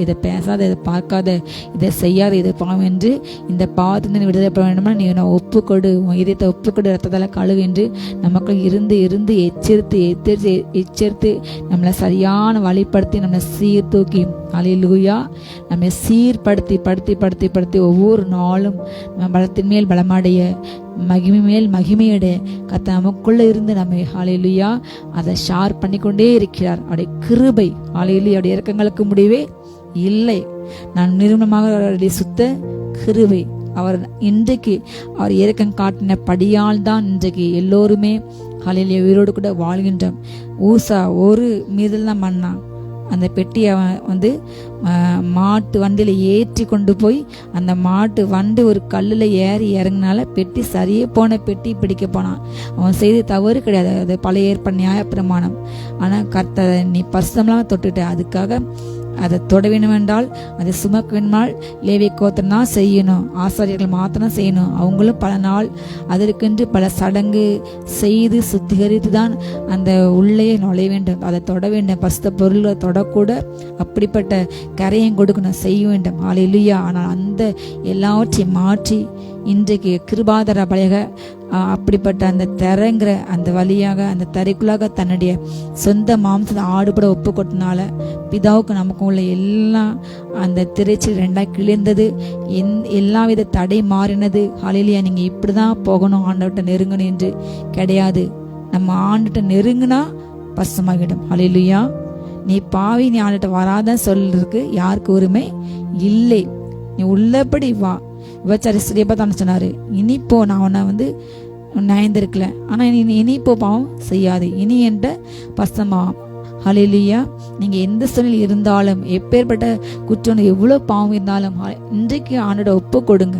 இதை பேசாத, இதை பார்க்காத, இதை செய்யாத, இதை பாவம் என்று இந்த பாவத்திலிருந்து விடுதலை பெற வேண்டுமா நீ ஒப்புக்கொடு, இதயத்தை ஒப்புக்கொடு, ரத்தத்தால கழுவு என்று நமக்குள் இருந்து இருந்து எச்சரித்து நம்மளை சரியான வழிப்படுத்தி நம்மளை சீர்தூக்கி ஹல்லேலூயா நம்மை சீர்படுத்தி படுத்தி படுத்தி படுத்தி ஒவ்வொரு நாளும் நம்ம பலத்தின் மேல் பலமடைய, மகிமை மேல் மகிமையடைய கர்த்தர் நமக்குள்ள இருந்து நம்ம ஹல்லேலூயா அதை ஷார் பண்ணிக்கொண்டே இருக்கிறார். அவருடைய கிருபை ஹல்லேலூயா, அவருடைய இரக்கங்களுக்கு முடிவே இல்லை. நான் நிறுவனமாக அவருடைய சுத்த கிருபை அவர் இன்றைக்கு அவர் இரக்கம் காட்டின படியால் தான் இன்றைக்கு எல்லோருமே ஹல்லேலூயா உயிரோடு கூட வாழ்கின்றோம். ஊசா ஒரு மீதல் தான் மண்ணா அந்த பெட்டியை மாட்டு வண்டியில ஏற்றி கொண்டு போய் அந்த மாட்டு வண்டி ஒரு கல்லுல ஏறி இறங்கினால பெட்டி சரியே போன பெட்டி பிடிக்க போனான். அவன் செய்து தவறு கிடையாது, அது பழைய ஏற்ப நியாய பிரமாணம். ஆனா கர்த்தரை நீ பரிசுத்தமெல்லாம் தொட்டுட்ட, அதுக்காக அதை தொட வேண்டும் என்றால் அதை சுமக்க வேண்டுமால் லேவி கோத்திரம் தான் செய்யணும், ஆசாரியர்கள் மாத்திரம் செய்யணும். அவங்களும் பல நாள் அதற்கென்று பல சடங்கு செய்து சுத்திகரித்து தான் அந்த உள்ளே நுழைய வேண்டும், அதை தொட வேண்டும். பரிசுத்த பொருள்களை தொடக்கூட அப்படிப்பட்ட கரையும் கொடுக்கணும், செய்ய வேண்டும். ஹல்லேலூயா. ஆனால் அந்த எல்லாவற்றையும் மாற்றி இன்றைக்கு கிருபாதர பலக அப்படிப்பட்ட அந்த திறங்கிற அந்த வழியாக அந்த தரைக்குள்ளாக தன்னுடைய சொந்த மாம்சத்தை ஆடுபட ஒப்பு கொட்டினால பிதாவுக்கு நமக்கு உள்ள எல்லாம் அந்த திரைச்சல் ரெண்டாக கிழிந்தது, எல்லா வித தடை மாறினது. ஹல்லேலூயா. நீங்க இப்படிதான் போகணும், ஆண்டவர்கிட்ட நெருங்கணும் என்று கிடையாது. நம்ம ஆண்டுகிட்ட நெருங்கினா பசுமாகிடும். ஹல்லேலூயா. நீ பாவி, நீ ஆண்டுகிட்ட வராதான் சொல்றதுக்கு யாருக்கு உரிமை இல்லை. நீ உள்ளபடி வா. விபச்சாரி ஸ்திரியை பார்த்து சொன்னாரு, இனிப்போ நான் உன்னை நயந்திருக்கல, ஆனா இனிப்போ பாவம் செய்யாது, இனி என்ற பசமாம். ஹல்லேலூயா. நீங்க எந்த சூழ்நிலை இருந்தாலும், எப்பேற்பட்ட குற்றம் எவ்வளவு பாவம் இருந்தாலும் இன்றைக்கு ஆண்டோட ஒப்பு கொடுங்க.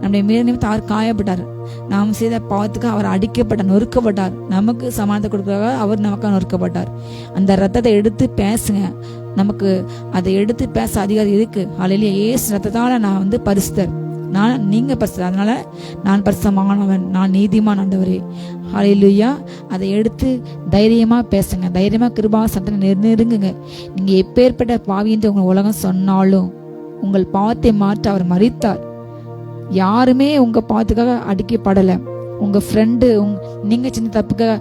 நம்முடைய நிமித்தம் அவர் காயப்பட்டார், நாம் செய்த பாவத்துக்கு அவர் அடிக்கப்பட்டார், நொறுக்கப்பட்டார். நமக்கு சமாதானத்தை கொடுக்கிறதாக அவர் நமக்காக நொறுக்கப்பட்டார். அந்த ரத்தத்தை எடுத்து பேசுங்க. நமக்கு அதை எடுத்து பேச அதிகாரம் இருக்கு. ஹல்லேலூயா. இயேசு ரத்தத்தால நான் பரிசுத்தர், நீங்க பரிசுத்தர், அதனால நான் பரிசுத்தமானவன், நான் நீதிமான் ஆண்டவரே. ஹல்லேலூயா. அதை எடுத்து தைரியமா பேசுங்க, தைரியமா கிருபாசனத்தை நெருங்குங்க. நீங்க எப்பேற்பட்ட பாவி என்று உங்க உலகம் சொன்னாலும் உங்கள் பாவத்தை மாற்ற அவர் மரித்தார். யாருமே உங்க பாவத்துக்காக அடிக்கப்படல. உங்க ஃப்ரெண்டு, நீங்க சின்ன தப்புக்காக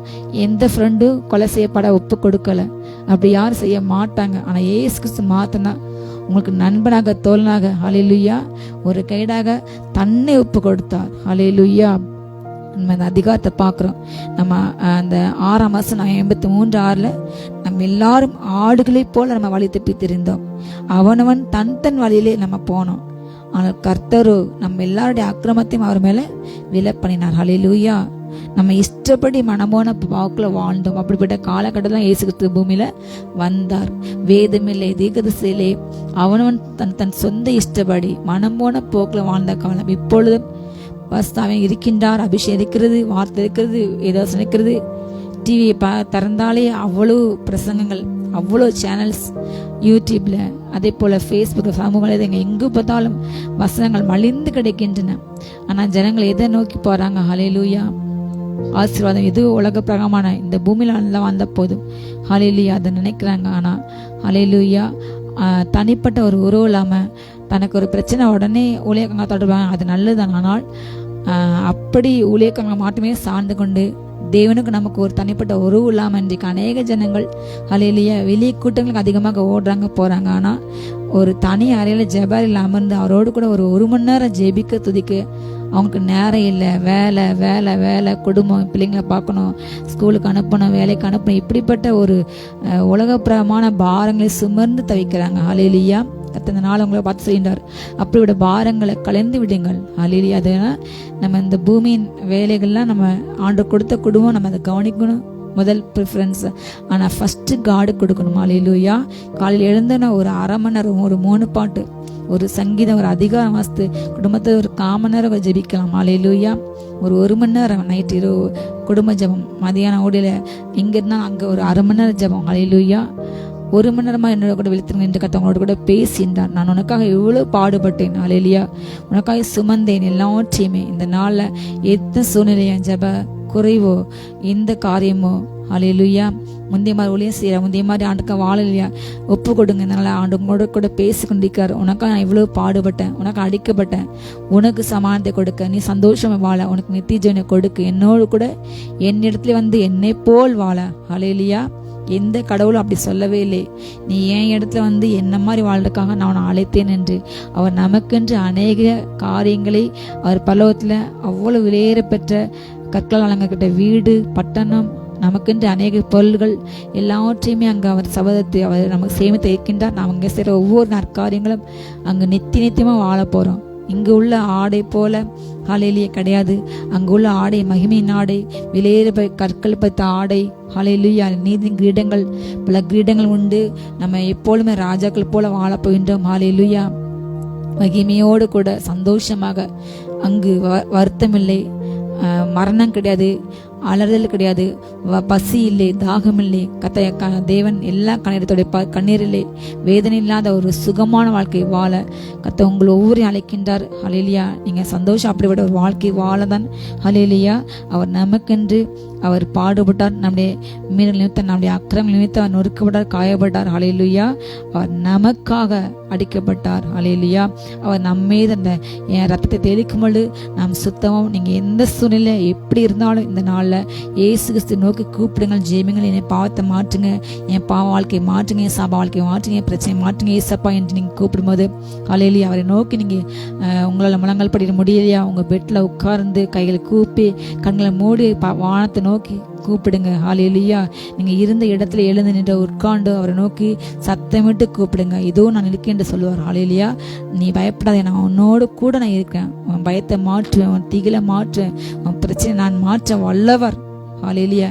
எந்த ஃப்ரெண்டு கொலை செய்யப்பட ஒப்பு கொடுக்கல. அப்படி யாரும் செய்ய மாட்டாங்க. ஆனா இயேசு கிறிஸ்து மாத்தனா உங்களுக்கு நண்பனாக, தோழனாக, ஹல்லேலூயா, ஒரு கைடாக தன்னை ஒப்பு கொடுத்தார். ஹல்லேலூயா. நம்ம அந்த அதிகாரத்தை பார்க்குறோம். நம்ம அந்த 6ஆம் வசனம் 83:6 நம்ம எல்லாரும் ஆடுகளை போல நம்ம வழி தப்பி தெரிந்தோம், அவனவன் தன் வழியிலே நம்ம போனோம். ஆனால் கர்த்தரோ நம்ம எல்லாருடைய அக்கிரமத்தையும் அவர் மேல விலப்பண்ணினார். ஹல்லேலூயா. நம்ம இஷ்டப்படி மனமோன வாக்குல வாழ்ந்தோம். அப்படிப்பட்ட காலகட்டத்தில் இயேசு கிறிஸ்து பூமியில வந்தார். வேதமில்லை, தீர்க்கதரிசியிலே அவனவன் தன் சொந்த இஷ்டப்படி மனமோன போக்குல வாழ்ந்த காலம். இப்பொழுதும் பஸ்தாவன் இருக்கின்றார். அபிஷேகம் இருக்கிறது, வார்த்தை இருக்கிறது, ஏதோ இருக்கிறது. டிவியை திறந்தாலே அவ்வளோ பிரசங்கங்கள், அவ்வளோ சேனல்ஸ் யூடியூப்ல, அதே போல ஃபேஸ்புக், சமூக வலைதளங்கள், எங்கு பார்த்தாலும் வசனங்கள் மலிந்து கிடைக்கின்றன. ஆனா ஜனங்கள் எதை நோக்கி போறாங்க? ஹல்லேலூயா. ஆசீர்வாதம் எது உலக பிரகமான இந்த பூமியில வந்த போதும் ஹல்லேலூயா அதை நினைக்கிறாங்க. ஆனா ஹல்லேலூயா தனிப்பட்ட ஒரு உறவு இல்லாம தனக்கு ஒரு பிரச்சனை உடனே ஊழியக்காரங்க தொடர்பாங்க, அது நல்லதுதான். ஆனால் அப்படி ஊழியக்காரங்க மட்டுமே சார்ந்து கொண்டு தேவனுக்கு நமக்கு ஒரு தனிப்பட்ட உறவு இல்லாம இன்றைக்கு அநேக ஜனங்கள் ஹல்லேலூயா வெளியே கூட்டங்களுக்கு அதிகமாக ஓடுறாங்க, போறாங்க. ஆனா ஒரு தனி அறையில ஜெபரில் அமர்ந்து அவரோடு கூட ஒரு மணி நேரம் ஜெபிக்க துதிக்க அவங்களுக்கு நேரம் இல்லை. வேலை வேலை வேலை, குடும்பம், பிள்ளைங்களை பார்க்கணும், ஸ்கூலுக்கு அனுப்பணும், வேலைக்கு அனுப்பணும், இப்படிப்பட்ட ஒரு உலகப்பிரமான பாரங்களை சுமர்ந்து தவிக்கிறாங்க. ஹல்லேலூயா. கர்த்தர் இந்த நாள் உங்களை பார்த்து செய்கின்றார், அப்படியோட பாரங்களை கலந்து விடுங்கள். ஹல்லேலூயா. அதனால் நம்ம இந்த பூமியின் வேலைகள்லாம் நம்ம ஆண்டு கொடுத்த குடும்பம் நம்ம அதை கவனிக்கணும், முதல் ப்ரிஃபரன்ஸ். ஆனால் ஃபர்ஸ்ட் காடு கொடுக்கணும். ஹல்லேலூயா. காலையில் எழுந்தோன்னா ஒரு அரை மணி நேரம், ஒரு 3 பாட்டு, ஒரு சங்கீதம், ஒரு அதிகாரம் வாசித்து குடும்பத்தை ஒரு 1/4 மணி நேரம் ஜெபிக்கலாம். ஹல்லேலூயா. ஒரு மணி நேரம் நைட் இரவு குடும்ப ஜெபம், மதியானம் ஓடியில இங்க இருந்தாலும் அங்கே ஒரு அரை மணி நேரம் ஜெபம். ஹல்லேலூயா. 1 மணி நேரமா என்னோட கூட விழித்திருங்க என்று கர்த்தர் கூட பேசின்றார். நான் உனக்காக எவ்வளவு பாடுபட்டேன். ஹல்லேலூயா. உனக்காக சுமந்தேன் எல்லாற்றையுமே. இந்த நாள்ல எந்த சூழ்நிலையா, ஜெப குறைவோ, எந்த காரியமோ, ஹல்லேலூயா, முந்தைய மாதிரி ஊழியம் செய்யற, முந்தைய மாதிரி ஆண்டுக்கா வாழலையா, ஒப்பு கொடுங்க. இதனால ஆண்டு உங்களோட கூட பேசி கொண்டிருக்காரு. உனக்காக நான் இவ்வளவு பாடுபட்டேன், உனக்கு அடிக்கப்பட்டேன், உனக்கு சமாதானத்தை கொடுக்க, நீ சந்தோஷமா வாழ, உனக்கு நித்திய ஜீவனை கொடுக்க, என்னோடு கூட என்னிடத்துல என்னை போல் வாழ. ஹல்லேலூயா. எந்த கடவுளும் அப்படி சொல்லவே இல்லை. நீ என் இடத்துல என்ன மாதிரி வாழ்றதுக்காக நான் அவனை அழைத்தேன் என்று. அவர் நமக்கென்று அநேக காரியங்களை அவர் பரலோகத்துல அவ்வளவு விலையேற பெற்ற கற்கள் வழங்கப்பட்ட வீடு, பட்டணம், நமக்கென்று அநேக பொருள்கள் எல்லாவற்றையுமே அங்கு அவர் சபதத்தை அவர் நமக்கு சேமித்து இருக்கின்றார். நாம் அங்கே செய்கிற ஒவ்வொரு நற்காரியங்களும் அங்கு நித்தியமா வாழ போறோம். இங்கு உள்ள ஆடை போல ஹல்லேலூயா கிடையாது. அங்கு உள்ள ஆடை மகிமையின் ஆடை, விலையேற கற்கள் பத்த ஆடை. ஹல்லேலூயா. நீதி கிரீடங்கள், பல கிரீடங்கள் உண்டு. நம்ம எப்பொழுதுமே ராஜாக்கள் போல வாழ போகின்றோம். ஹல்லேலூயா. மகிமையோடு கூட சந்தோஷமாக, அங்கு வருத்தம் இல்லை, மரணம் கிடையாது, அலறுதல் கிடையாது, பசி இல்லை, தாகம் இல்லை. தேவன் எல்லா கண்ணீர் இல்லை, வேதனை இல்லாத ஒரு சுகமான வாழ்க்கை வாழ கர்த்தர் உங்களை ஒவ்வொரு அழைக்கின்றார். ஹல்லேலூயா. நீங்க சந்தோஷம் அப்படிப்பட்ட ஒரு வாழ்க்கை வாழதான். ஹல்லேலூயா. அவர் நமக்கென்று அவர் பாடுபட்டார், நம்முடைய மீறல் நிமித்தம், நம்முடைய அக்கிரம நிமித்தம் அவர் நொறுக்கப்பட்டார், காயப்பட்டார். ஹல்லேலூயா. அவர் நமக்காக அடிக்கப்பட்டார். ஹல்லேலூயா. அவர் நம்மீது அந்த என் ரத்தத்தை தெளிக்கும் பொழுது நாம் சுத்தமும். நீங்க எந்த சூழ்நிலை எப்படி இருந்தாலும் இந்த நாள்ல இயேசு கிறிஸ்து நோக்கி கூப்பிடுங்கள், ஜெபிங்கள். என்னை பாவத்தை மாற்றுங்க, என் பாவ வாழ்க்கையை மாற்றுங்க, என் சாப வாழ்க்கையை மாற்றுங்க, என் பிரச்சனை மாற்றுங்க ஏசப்பா என்று நீங்க கூப்பிடும்போது ஹல்லேலூயா அவரை நோக்கி நீங்க உங்களால் முழங்கால் படிக்க முடியலையா, உங்க பெட்ல உட்கார்ந்து கைகளை கூப்பி கண்களை மூடி வானத்தை நோக்கி கூப்பிடுங்க. ஹல்லேலூயா. நீங்க இருந்த இடத்துல எழுந்து நின்று உட்கார்ந்து அவரை நோக்கி சத்தமிட்டு கூப்பிடுங்க. இதோ நான் இருக்கேன் என்று சொல்லுவார். ஹல்லேலூயா. நீ பயப்படாத, நான் உன்னோடு கூட நான் இருக்கேன். உன் பயத்தை மாற்றுவேன், உன் திகிலை மாற்றுவேன், உன் பிரச்சனை நான் மாற்ற வல்லவர். ஹல்லேலூயா.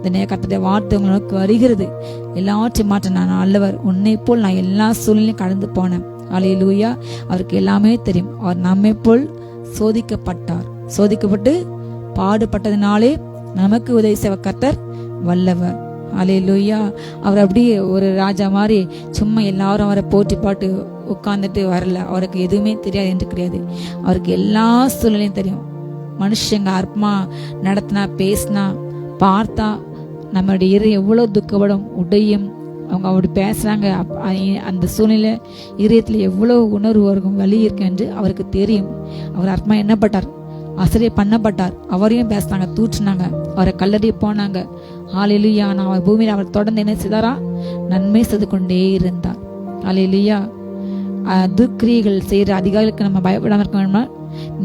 இந்த கர்த்தருடைய வார்த்தை உங்களுக்கு வருகிறது. எல்லாவற்றையும் மாற்ற நான் நல்லவர். உன்னை போல் நான் எல்லா சூழ்நிலையும் கடந்து போனேன். ஹல்லேலூயா. அவருக்கு எல்லாமே தெரியும். அவர் நம்மை போல் சோதிக்கப்பட்டு பாடுபட்டதினாலே நமக்கு உதவி செய்ய கர்த்தர் வல்லவர். ஹல்லேலூயா. அவர் அப்படியே ஒரு ராஜா மாதிரி சும்மா எல்லாரும் அவரை போட்டி பாட்டு உட்கார்ந்துட்டு வரல. அவருக்கு எதுவுமே தெரியாது என்று கிடையாது. அவருக்கு எல்லா சூழ்நிலையும் தெரியும். மனுஷங்க அற்பமா நடத்தினா, பேசினா, பார்த்தா நம்மளுடைய இறை எவ்வளோ துக்கப்படும், உடையும். அவங்க அப்படி பேசுறாங்க, அந்த சூழ்நிலை இதயத்தில் எவ்வளோ உணர்வு இருக்கும், வலி இருக்கு என்று அவருக்கு தெரியும். அவர் அற்பமா எண்ணப்பட்டார், ஆசிரியை பண்ணப்பட்டார். அவரையும் பேசினாங்க, தூற்றினாங்க, அவரை கல்லறி போனாங்க. ஹல்லேலூயா. அவர் பூமியில் அவர் தொடர்ந்து என்ன செய்தாரா? நன்மை செய்து கொண்டே இருந்தார். ஹல்லேலூயா. துக்கிரியைகள் செய்யற அதிகாரிகளுக்கு நம்ம பயப்படாம இருக்க வேணுமா?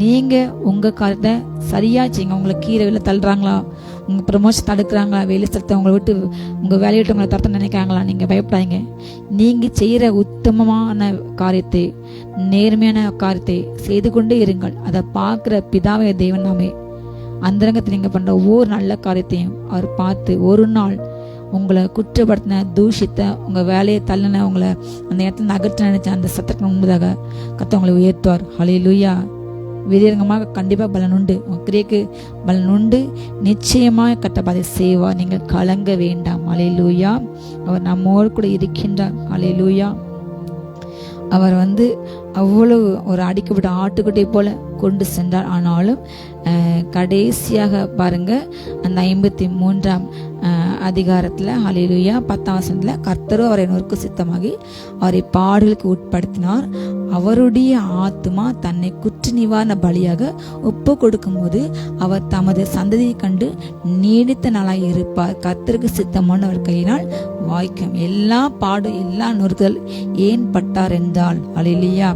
நீங்க உங்க காரியத்தை சரியா செய்யுங்க. உங்களை கீழே வெளில தள்ளுறாங்களா, உங்க ப்ரமோஷன் தடுக்கிறாங்களா, வேலை சத்தம் உங்களை விட்டு உங்க வேலையை விட்டு உங்களை தடுத்த நினைக்கிறாங்களா, நீங்க பயப்படாதீங்க. நீங்க செய்யற உத்தமமான காரியத்தை, நேர்மையான காரியத்தை செய்து கொண்டே இருங்கள். அதை பார்க்கிற பிதாவே தேவன் நாமே அந்தரங்கத்தில் நீங்க பண்ற ஒவ்வொரு நல்ல காரியத்தையும் அவர் பார்த்து ஒரு நாள் உங்களை குற்றப்படுத்தின, தூஷித்த, உங்க வேலையை தள்ளின, உங்களை அந்த இடத்துல நகர்த்த நினைச்ச அந்த சத்தத்துக்கு முன்பதாக கர்த்தர் உங்களை உயர்த்துவார். ஹல்லேலூயா. வெளியரங்கமாக கண்டிப்பா பலன் உண்டு, கிரியைக்கு பலன் உண்டு. நிச்சயமாக கர்த்தர் அதை செய்வார். நீங்கள் கலங்க வேண்டாம். ஹல்லேலூயா. அவர் நம்மோடு கூட இருக்கின்றார். ஹல்லேலூயா. அவர் அவ்வளவு ஒரு அடிக்கப்பட்ட ஆட்டுக்குட்டை போல கொண்டு சென்றார். ஆனாலும் கடைசியாக பாருங்க, அந்த 53ஆம் அதிகாரத்துல ஹல்லேலூயா 10ஆம் வசனத்துல கர்த்தரோ அவரை நொறுக்கு சித்தமாகி அவரை பாடுகளுக்கு உட்படுத்தினார். அவருடைய ஆத்துமா தன்னை குற்ற நிவாரண பலியாக ஒப்பு கொடுக்கும் போது அவர் தமது சந்ததியை கண்டு நீடித்த நாளாய் இருப்பார். கர்த்தருக்கு சித்தமான அவர் கையினால் வாய்க்கும். எல்லா பாடு, எல்லா நொறுக்குதல் ஏன் பட்டார் என்றால், ஹல்லேலூயா,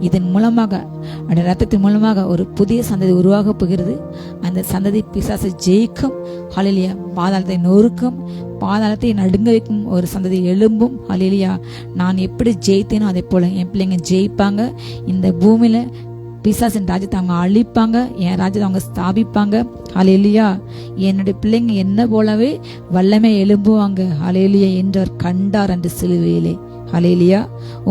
இதன் மூலமாக, அந்த ரத்தத்தின் மூலமாக ஒரு புதிய சந்ததி உருவாக போகிறது. அந்த சந்ததி பிசாசை ஜெயிக்கும். ஹல்லேலூயா. பாதாளத்தை நொறுக்கும், பாதாளத்தை நடுங்க வைக்கும் ஒரு சந்ததி எழும்பும். ஹல்லேலூயா. நான் எப்படி ஜெயித்தேனோ அதே போல என் பிள்ளைங்க ஜெயிப்பாங்க. இந்த பூமியில பிசாசின் ராஜ்யத்தை அவங்க அழிப்பாங்க, என் ராஜ்யத்தை அவங்க ஸ்தாபிப்பாங்க. ஹல்லேலூயா. என்னுடைய பிள்ளைங்க என்ன போலவே வல்லமை எழும்புவாங்க. ஹல்லேலூயா. என்றவர் கண்டார் என்று சிலுவையிலே. ஹல்லேலூயா.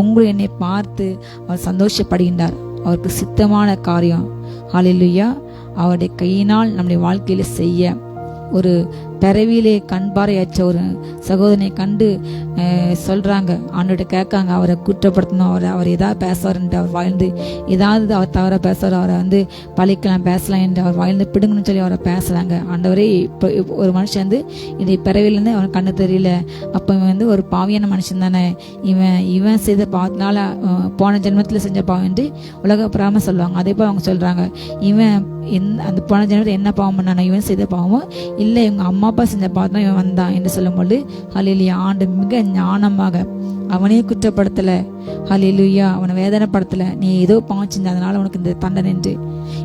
உங்களை என்னை பார்த்து அவர் சந்தோஷப்படுகின்றார். அவருக்கு சித்தமான காரியம். ஹல்லேலூயா. அவருடைய கையினால் நம்முடைய வாழ்க்கையில செய்ய, ஒரு பிறவியிலே கண்பாறையாச்ச ஒரு சகோதரனை கண்டு சொல்றாங்க, ஆண்டவர்கிட்ட கேட்காங்க, அவரை குற்றப்படுத்தணும், அவர் ஏதாவது பேசுவார்ன்ட்டு அவர் வாழ்ந்து, ஏதாவது அவர் தவற பேசுவார், அவரை பழிக்கலாம், பேசலாம் என்று அவர் வாழ்ந்து பிடுங்கன்னு சொல்லி அவரை பேசுறாங்க. ஆண்டவரே, இப்போ ஒரு மனுஷன் இதை பிறவிலேருந்து அவன் கண்ணு தெரியல, அப்போ இவன் ஒரு பாவியான மனுஷன் தானே, இவன் செய்த பாவத்தினால போன ஜென்மத்தில் செஞ்ச பாவம் என்று உலக பிராம சொல்லுவாங்க. அதே போல் அவங்க சொல்றாங்க, இவன் அந்த போன ஜென்மத்தில் என்ன பாவம் பண்ணானோ, இவன் செய்த பாவமோ இல்லை, இவங்க அம்மா அப்பா செஞ்ச பாவம் தான் இவன் வந்தான் என்று சொல்லும்போது, ஹல்லேலூயா, ஆண்டு மிக ஞானமாக அவனே குற்றப்படுத்தல. ஹல்லேலூயா. அவனை வேதனைப்படுத்தல. நீ ஏதோ பாவம் செஞ்ச, அதனால உனக்கு இந்த தண்டனை என்று.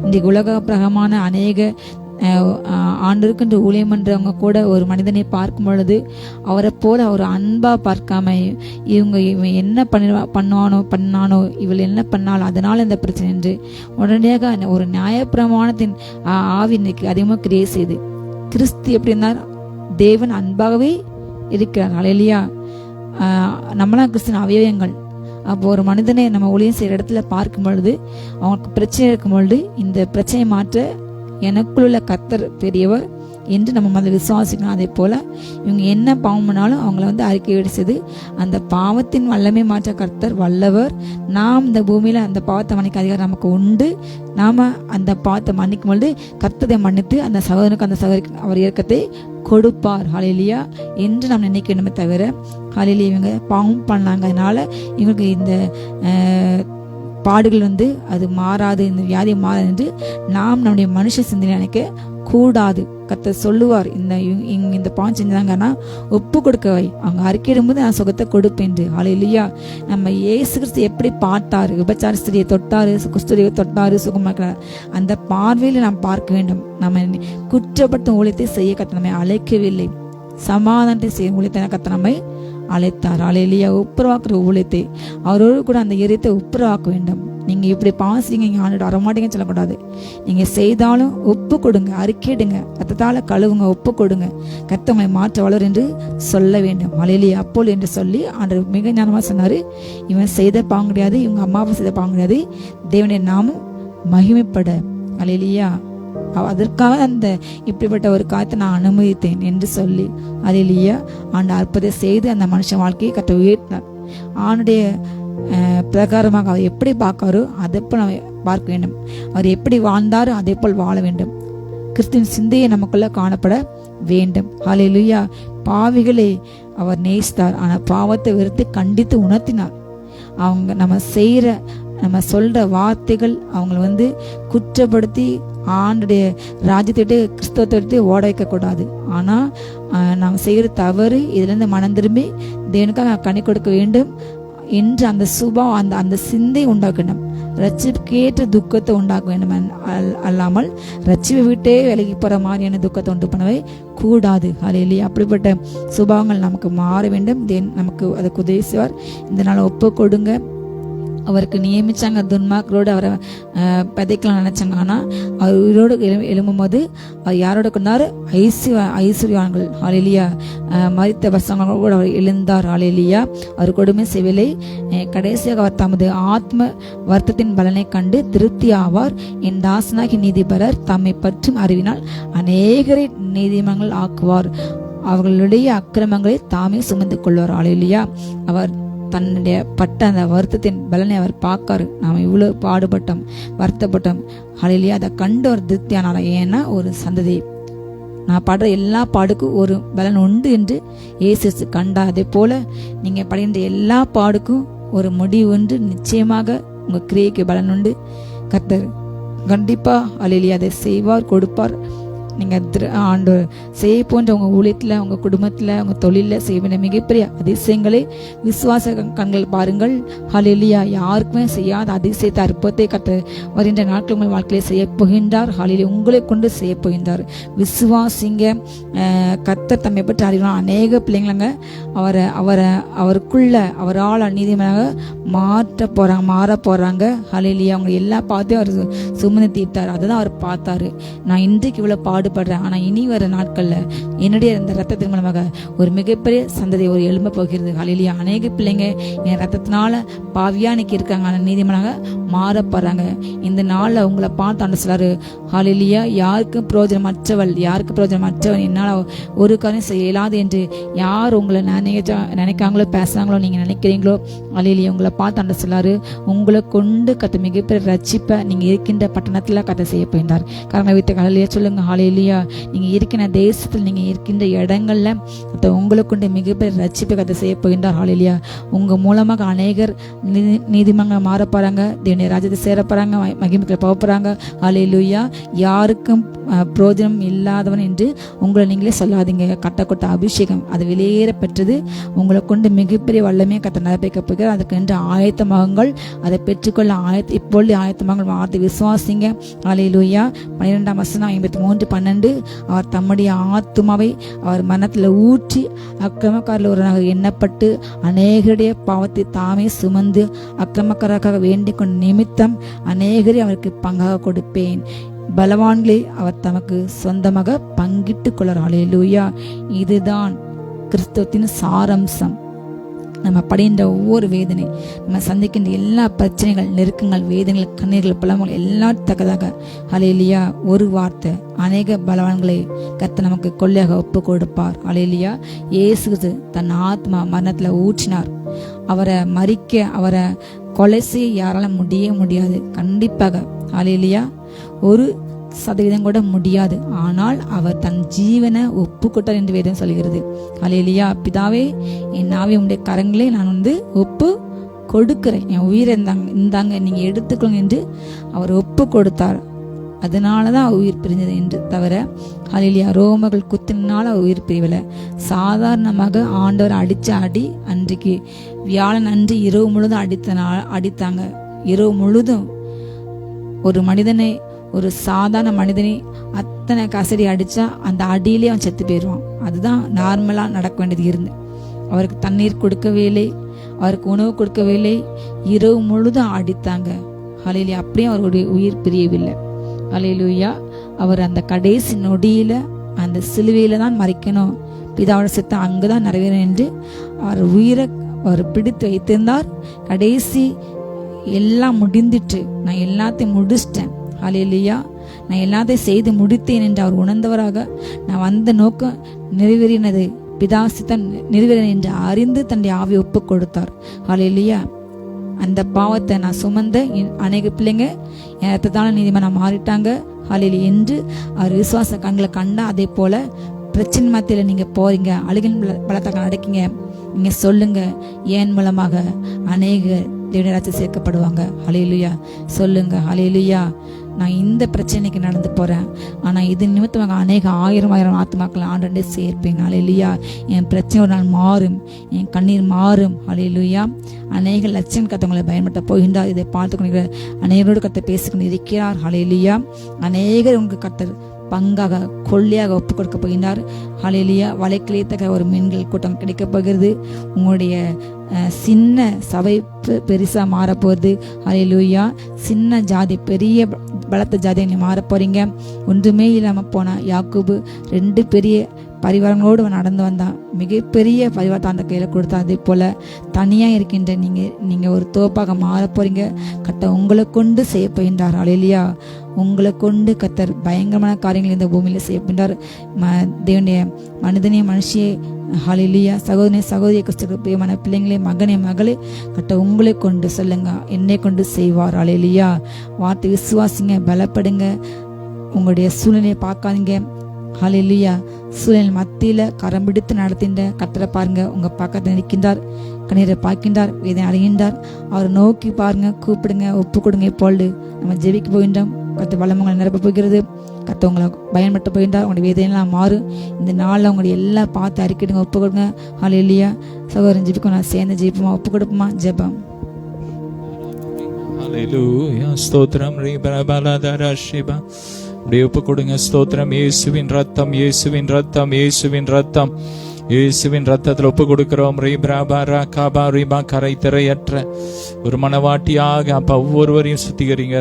இன்றைக்கு உலக பிரகமான அநேக ஆண்டிருக்கின்ற ஊழியம் பண்றவங்க கூட ஒரு மனிதனை பார்க்கும் பொழுது அவரை போல ஒரு அன்பா பார்க்காம, இவன் என்ன பண்ணானோ இவள் என்ன பண்ணாலும் அதனால இந்த பிரச்சனை என்று உடனடியாக ஒரு நியாயப்பிரமாணத்தின் ஆவி இன்னைக்கு அதிகமாக கிரியை செய்து, கிறிஸ்து எப்படி இருந்தார்? தேவன் அன்பாகவே இருக்கிறார். ஹல்லேலூயா. நம்மளாம் கிறிஸ்துவின் அவயவங்கள். அப்போ ஒரு மனிதனை நம்ம ஊழியம் செய்யற இடத்துல பார்க்கும் பொழுது, அவங்களுக்கு பிரச்சனை இருக்கும் பொழுது, இந்த பிரச்சனையை மாற்ற எனக்குள்ள கர்த்தர் பெரியவர் என்று நம்ம முதல்ல விசுவாசிக்கணும். அதே போல இவங்க என்ன பாவம் பண்ணாலும் அவங்கள அறிக்கை செய்து அந்த பாவத்தின் வல்லமை மாற்ற கர்த்தர் வல்லவர். நாம் இந்த பூமியில அந்த பாவத்தை மன்னிக்க அதிகாரம் நமக்கு உண்டு. நாம அந்த பாவத்தை மன்னிக்கும் பொழுது கர்த்தரை மன்னித்து அந்த சகோதரனுக்கு அந்த சகோதரிக்கு அவர் இரக்கத்தை கொடுப்பார். ஹல்லேலூயா என்று நாம் நினைக்கணுமே தவிர, ஹல்லேலூயா, இவங்க பாவம் பண்ணாங்க, அதனால இவங்களுக்கு இந்த பாடுகள் வந்து அது மாறாது, இந்த வியாதி மாறாது என்று நாம் நம்முடைய மனுஷ சிந்தனை நினைக்க கூடாது. கர்த்தர் சொல்லுவார், இந்த பாவம் செஞ்சாங்கன்னா ஒப்பு கொடுக்கவை, அவங்க அறிக்கையிடும்போது நான் சுகத்தை கொடுப்பேன். ஹல்லேலூயா. நம்ம இயேசு கிறிஸ்து எப்படி பார்த்தாரு, விபச்சார ஸ்திரியை தொட்டாரு, குஷ்டரோகியை தொட்டாரு, சுகமாக்கிறார், அந்த பார்வையில் நாம் பார்க்க வேண்டும். நம்ம குற்றப்படுத்தும் ஊழியத்தை செய்ய கர்த்தர் நம்மை அழைக்கவில்லை, சமாதானத்தை செய்யும் ஊழியத்தை கர்த்தர் நம்மை அழைத்தார். ஹல்லேலூயா. ஒப்புரவாக்குற ஊழியத்தை, அவரோடு கூட அந்த இதயத்தை ஒப்புரவாக்க வேண்டும். நீங்க இப்படி பாசிங்க, இங்க ஆண்டு வரமாட்டீங்கன்னு சொல்லக்கூடாது. நீங்க செய்தாலும் ஒப்பு கொடுங்க, அறிக்கையிடுங்க, ரத்தத்தால கழுவுங்க, ஒப்பு கொடுங்க, கர்த்தர் உங்களை மாற்ற வளர் என்று சொல்ல வேண்டும். ஹல்லேலூயா. அப்போல் என்று சொல்லி ஆண்டவர் மிக ஞானமா சொன்னாரு, இவன் செய்த பாவம் கிடையாது, இவங்க அம்மாவை செய்த பாவம் கிடையாது, தேவனுடைய நாமம் மகிமைப்பட. ஹல்லேலூயா. அதற்காக அந்த இப்படிப்பட்ட ஒரு காரியத்தை நான் அனுமதித்தேன் என்று சொல்லி ஹல்லேலூயா ஆண்டு அற்புதத்தை செய்து அந்த மனுஷன் வாழ்க்கையை கர்த்தர் உயர்த்தினார். ஆணுடைய பிரகாரமாக அவர் எப்படி பார்க்காரோ அதை போல் நம்ம பார்க்க வேண்டும். அவர் எப்படி வாழ்ந்தாரோ அதே போல் வாழ வேண்டும். கிறிஸ்துவின் சிந்தையை நமக்குள்ள காணப்பட வேண்டும். ஹல்லேலூயா. பாவிகளை அவர் நேசித்தார், ஆனால் பாவத்தை வெறுத்து கண்டித்து உணர்த்தினார். அவங்க நம்ம சொல்ற வார்த்தைகள் அவங்களை குற்றப்படுத்தி ஆண்டுடைய ராஜ்யத்தை விட்டு கிறிஸ்தவத்தை விட்டு ஓட வைக்க கூடாது. ஆனா நாம் செய்கிற தவறு, இதுல இருந்து மனம் திரும்பி தேவனுக்காக கனி கொடுக்க வேண்டும் என்று அந்த சுபாவம், அந்த சிந்தை உண்டாக்கணும். ரட்சிப்புக்கேற்ற துக்கத்தை உண்டாக்க வேண்டும் அல்லாமல் ரட்சிப்பை விட்டே விலகி போற மாதிரியான துக்கத்தை உண்டு பண்ணவே கூடாது. ஹல்லேலூயா. அப்படிப்பட்ட சுபாவங்கள் நமக்கு மாற வேண்டும். நமக்கு அதுக்கு உதவி செய்வார். இந்த நாள் ஒப்பு கொடுங்க. அவருக்கு நியமிச்சாங்க, துன்மார்களோடு அவரை பதைக்கலாம் நினைச்சாங்க. ஆனா அவர் உயிரோடு எழும்பும் போது அவர் யாரோட கொண்டாரு? ஐஸ்வர்யான்கள். ஹல்லேலூயா. மரித்த பசங்களோடு அவர் எழுந்தார். ஹல்லேலூயா. அவர் கொடுமை செய்யவில்லை. கடைசியாக அவர் தமது ஆத்ம வருத்தத்தின் பலனை கண்டு திருப்தி ஆவார். என் தாசனாகி நீதிபரர் தம்மை பற்றும் அறிவினால் அநேகரை நீதிமன்றங்கள் ஆக்குவார். அவர்களுடைய அக்கிரமங்களை தாமே சுமந்து கொள்வார். ஹல்லேலூயா. அவர் தன்னுடைய பட்ட அந்த வருத்தத்தின் பலனை அவர் பார்க்காரு. நாம் இவ்வளவு பாடுபட்டோம், வருத்தப்பட்டோம். ஹல்லேலூயா. அதை கண்டு ஒரு திருப்தியானார். ஏன்னா ஒரு சந்ததி, நான் பாடுற எல்லா பாடுக்கும் ஒரு பலன் உண்டு என்று இயேசு கண்டார். அதே போல நீங்க படுகின்ற எல்லா பாடுக்கும் ஒரு முடிவு உண்டு. நிச்சயமாக உங்க கிரியைக்கு பலன் உண்டு. கர்த்தர் கண்டிப்பா ஹல்லேலூயா அதை செய்வார், கொடுப்பார். நீங்க ஆண்டு செய்ய போன்ற உங்க ஊழியத்துல, உங்க குடும்பத்துல, உங்க தொழில செய்ய வேண்டிய மிகப்பெரிய அதிசயங்களை விசுவாச கண்கள் பாருங்கள். ஹல்லேலூயா. யாருக்குமே செய்யாத அதிசயத்தை, அற்புதத்தை கர்த்தர் வருகின்ற நாட்கள் உங்கள் வாழ்க்கையில செய்ய போகின்றார். ஹல்லேலூயா. உங்களை கொண்டு செய்ய போகின்றார். விசுவாசிங்க. கர்த்தர் தம்மை பற்றி அறிவான அநேக பிள்ளைங்களங்க அவருக்குள்ள அவரால் நீதிமன்றாக மாற போறாங்க. ஹல்லேலூயா. அவங்க எல்லா பாவத்தையும் அவர் சுமந்து தீர்த்தார். அதுதான் அவர் பார்த்தாரு. நான் இன்றைக்கு இவ்வளவு பாடுபடுறேன், ஆனா இனி வர நாட்கள்ல என்னுடைய இந்த ரத்தத்தின் மூலமாக ஒரு மிகப்பெரிய சந்ததி ஒரு எழும்ப போகிறது. ஹல்லேலூயா. அநேக பிள்ளைங்க என் ரத்தத்தினால பாவியா இன்னைக்கு இருக்காங்க, ஆனா நீதிமன்றாக மாற போறாங்க. இந்த நாள்ல உங்களை பார்த்து ஆண்டு சொல்றாரு, ஹல்லேலூயா. யாருக்கு பிரயோஜனமற்றவன் என்னால ஒரு காரியம் செய்ய இயலாது என்று யார் உங்களை நினைக்காங்களோ, பேசுறாங்களோ, நீங்க நினைக்கிறீங்களோ, ஹல்லேலூயா, உங்களை பார்த்து ஆண்டு சொல்றாரு, உங்களை கொண்டு கத்த மிகப்பெரிய ரட்சிப்பை நீங்க இருக்கின்ற பட்டணத்துல கத்த செய்ய போயிட்டார். காரணம் வைத்த ஹல்லேலூயா சொல்லுங்க. ஹல்லேலூயா. நீங்க இருக்கிற தேசத்தில், நீங்க இருக்கின்ற இடங்கள்ல உங்களை கொண்டு மிகப்பெரிய ரட்சிப்பை கத்த செய்ய போகின்றார். ஹல்லேலூயா. உங்க மூலமாக அநேகர் நீதிமன்றம் மாற போறாங்க, தேவனுடைய ராஜ்யத்தை சேர போறாங்க, மகிமைக்குள்ள போக போறாங்க. ஹல்லேலூயா. யாருக்கும் பிரயோஜனம் இல்லாதவன் என்று உங்களை நீங்களே சொல்லாதீங்க. கட்டக்கொட்ட அபிஷேகம் அது வெளியேற பெற்றது. உங்களை கொண்டு மிகப்பெரிய வல்லமையை கத்த நடப்பிக்க போகிறார். அதுக்கு என்று ஆயத்தமாகுங்கள். அதை பெற்றுக்கொள்ள இப்பொழுது ஆயத்தமாகுங்கள். வார்த்தை விசுவாசிங்க. ஹல்லேலூயா. 12 வசனம் 53:12 அவர் தம்முடைய ஆத்துமாவை அவர் மனத்துல ஊற்றி அக்கிரமக்காரில் ஒருவராக எண்ணப்பட்டு அநேகருடைய பாவத்தை தாமே சுமந்து அக்கிரமக்காரராக வேண்டிக் கொண்ட நிமித்தம் அநேகரை அவருக்கு பங்காக கொடுப்பேன். பலவான்களை அவர் தமக்கு சொந்தமாக பங்கிட்டுக் கொள்ளார். ஹல்லேலூயா. இதுதான் கிறிஸ்தவத்தின் சாரம்சம். நம்ம படைகின்ற ஒவ்வொரு வேதனை, நம்ம சந்திக்கின்ற எல்லா பிரச்சனைகள், நெருக்கங்கள், வேதனைகள், கண்ணீர்கள், பலங்கள் எல்லாம் தக்கதாக ஹல்லேலூயா ஒரு வார்த்தை அநேக பலவான்களை கர்த்தர் நமக்கு கொள்ளையாக ஒப்பு கொடுப்பார். ஹல்லேலூயா. இயேசு தன் ஆத்மா மரணத்துல ஊற்றினார். அவரை மறிக்க, அவரை கொலை செய்ய யாரால முடியாது. கண்டிப்பாக ஹல்லேலூயா 1% கூட முடியாது. ஆனால் அவர் தன் ஜீவனை ஒப்பு கொட்டார் என்று வேதம் சொல்கிறது. ஹல்லேலூயா. பிதாவே, என் ஆவியை உம்முடைய கரங்களே நான் ஒப்பு கொடுக்கிறேன், என் உயிரை இந்தாங்க நீங்க எடுத்துக்கோங்க என்று அவர் ஒப்பு கொடுத்தார். அதனாலதான் அவர் உயிர் பிரிஞ்சது என்று தவிர ஹல்லேலூயா ரோமர்கள் குத்தினால அவர் உயிர் பிரிவலை. சாதாரணமாக ஆண்டவர் அடிச்ச அடி அன்றைக்கு வியாழன் அன்று இரவு முழுதும் அடித்தாங்க. இரவு முழுதும் ஒரு மனிதனை, ஒரு சாதாரண மனிதனை அத்தனை கசடி அடிச்சா அந்த அடியிலே அவன் செத்து போயிடுவான். அதுதான் நார்மலா நடக்க வேண்டியது இருந்து. அவருக்கு தண்ணீர் கொடுக்கவே இல்லை, அவருக்கு உணவு கொடுக்கவே இல்லை, இரவு முழுதும் அடித்தாங்க. ஹல்லேலூயா அப்படியே அவருடைய உயிர் பிரியவில்லை. ஹல்லேலூயா அவர் அந்த கடைசி நொடியில அந்த சிலுவையில தான் மறிக்கணும், பிதாவோட சித்தம் அங்குதான் நிறைவேறும் என்று அவர் உயிரை அவர் பிடித்து வைத்திருந்தார். கடைசி எல்லாம் முடிந்துட்டு, நான் எல்லாத்தையும் முடிச்சிட்டேன், ஹல்லேலூயா நான் எல்லாத்தையும் செய்து முடித்தேன் என்று அவர் உணர்ந்தவராக, நான் வந்த நோக்கம் நிறைவேறினது, பிதா சித்தம் நிறைவேறின என்று அறிந்து தன்னுடைய ஆவியை ஒப்பு கொடுத்தார். ஹல்லேலூயா அந்த பாவத்தை நான் சுமந்த அநேக பிள்ளைங்க என் ரத்தத்தால நீதிமானா மாறிட்டாங்க, ஹல்லேலூயா என்று அவர் விசுவாச கண்களை கண்டா. அதே போல பிரச்சனை மத்தியில நீங்க போறீங்க, அழுகின் பலத்தாக்க நடக்கீங்க, நீங்க சொல்லுங்க, என் மூலமாக அநேக தேவனுடைய ராஜ்யத்தில் சேர்க்கப்படுவாங்க. ஹல்லேலூயா சொல்லுங்க, ஹல்லேலூயா நான் இந்த பிரச்சனைக்கு நடந்து போறேன், ஆனா இது நிமித்தமாக அநேக ஆயிரம் ஆத்மாக்கள் ஆண்டே சேர்ப்பேன். ஹல்லேலூயா என் பிரச்சனை ஒரு நாள் மாறும், என் கண்ணீர் மாறும். ஹல்லேலூயா அநேக லட்சம் கத்தவங்களை பயன்படுத்த போகின்றார். இதை பார்த்து கொண்டு அநேகரோடு கத்த பேசிக்கொண்டு இருக்கிறார். ஹல்லேலூயா அநேகர் உங்களுக்கு கத்தர் பங்காக கொள்ளையாக ஒப்பு கொடுக்க போகின்றார். ஹல்லேலூயா வலைக்கிளையத்தக்க ஒரு மீன்கள் கூட்டம் கிடைக்க போகிறது. உங்களுடைய சின்ன சபை பெருசா மாறப்போகுது. ஹல்லேலூயா சின்ன ஜாதி பெரிய பலத்த ஜாதியை நீ மாற போறீங்க. ஒன்றுமே இல்லாம போனா யாக்கோபு 2 பெரிய பரிவாரங்களோடு நடந்து வந்தான், மிகப்பெரிய பரிவாரத்தை அந்த கையில கொடுத்தான். அதே போல தனியா இருக்கின்ற நீங்க ஒரு தோப்பாக மாற போறீங்க. கத்த உங்களை கொண்டு செய்ய போகின்றார். ஹல்லேலூயா உங்களை கொண்டு கத்தர் பயங்கரமான காரியங்கள் இந்த பூமியில செய்ய போகின்றார். தேவனுடைய மனிதனே மனுஷியே, ஹல்லேலூயா சகோதரனே சகோதரிய கிறிஸ்துவுக்கு பிரியமான பிள்ளைங்களே, மகனே மகளே, கட்ட உங்களை கொண்டு சொல்லுங்க, என்னை கொண்டு செய்வார். ஹல்லேலூயா வார்த்தை விசுவாசிங்க, பலப்படுங்க, உங்களுடைய சூழ்நிலையை பார்க்காதீங்க. ஹல்லேலூயா சூழ்நிலை மத்தியில கரம் பிடித்து நடத்தின்ற கத்தரை பாருங்க, உங்க பக்கத்தில் நிற்கின்றார், கண்ணீரை பார்க்கின்றார், வேதனை அடைகின்றார். அவர் நோக்கி பாருங்க, கூப்பிடுங்க, ஒப்பு கொடுங்க. இப்பொழுது நம்ம ஜெபிக்க போகின்றோம். கத்த வளமங்களை நிரப்ப போகிறது. கத்த உங்களை பயன்படுத்த போகின்றார். உங்களுடைய வேதனைலாம் மாறும். இந்த நாளில் உங்களுடைய எல்லாம் பார்த்து அறிக்கிடுங்க, ஒப்பு கொடுங்க. ஹல்லேலூயா சகோதரன் ஜெபிக்கும், நான் சேர்ந்து ஜெபிப்போமா, ஒப்பு கொடுப்போமா? ஜெபம். ஹல்லேலூயா ஸ்தோத்திரம் ரீபரபலதர ஷிபா அப்படியே ஒப்பு கொடுங்க. ஸ்தோத்திரம். இயேசுவின் ரத்தம், இயேசுவின் ரத்தம், இயேசுவின் ரத்தம், இயேசுவின் ரத்தத்தில் ஒப்பு கொடுக்கிறோம். ரீபிராபாரா காபா ரீபா கரை திரையற்ற ஒரு மனவாட்டியாக அப்பா ஒவ்வொருவரையும் சுத்திகரிங்க.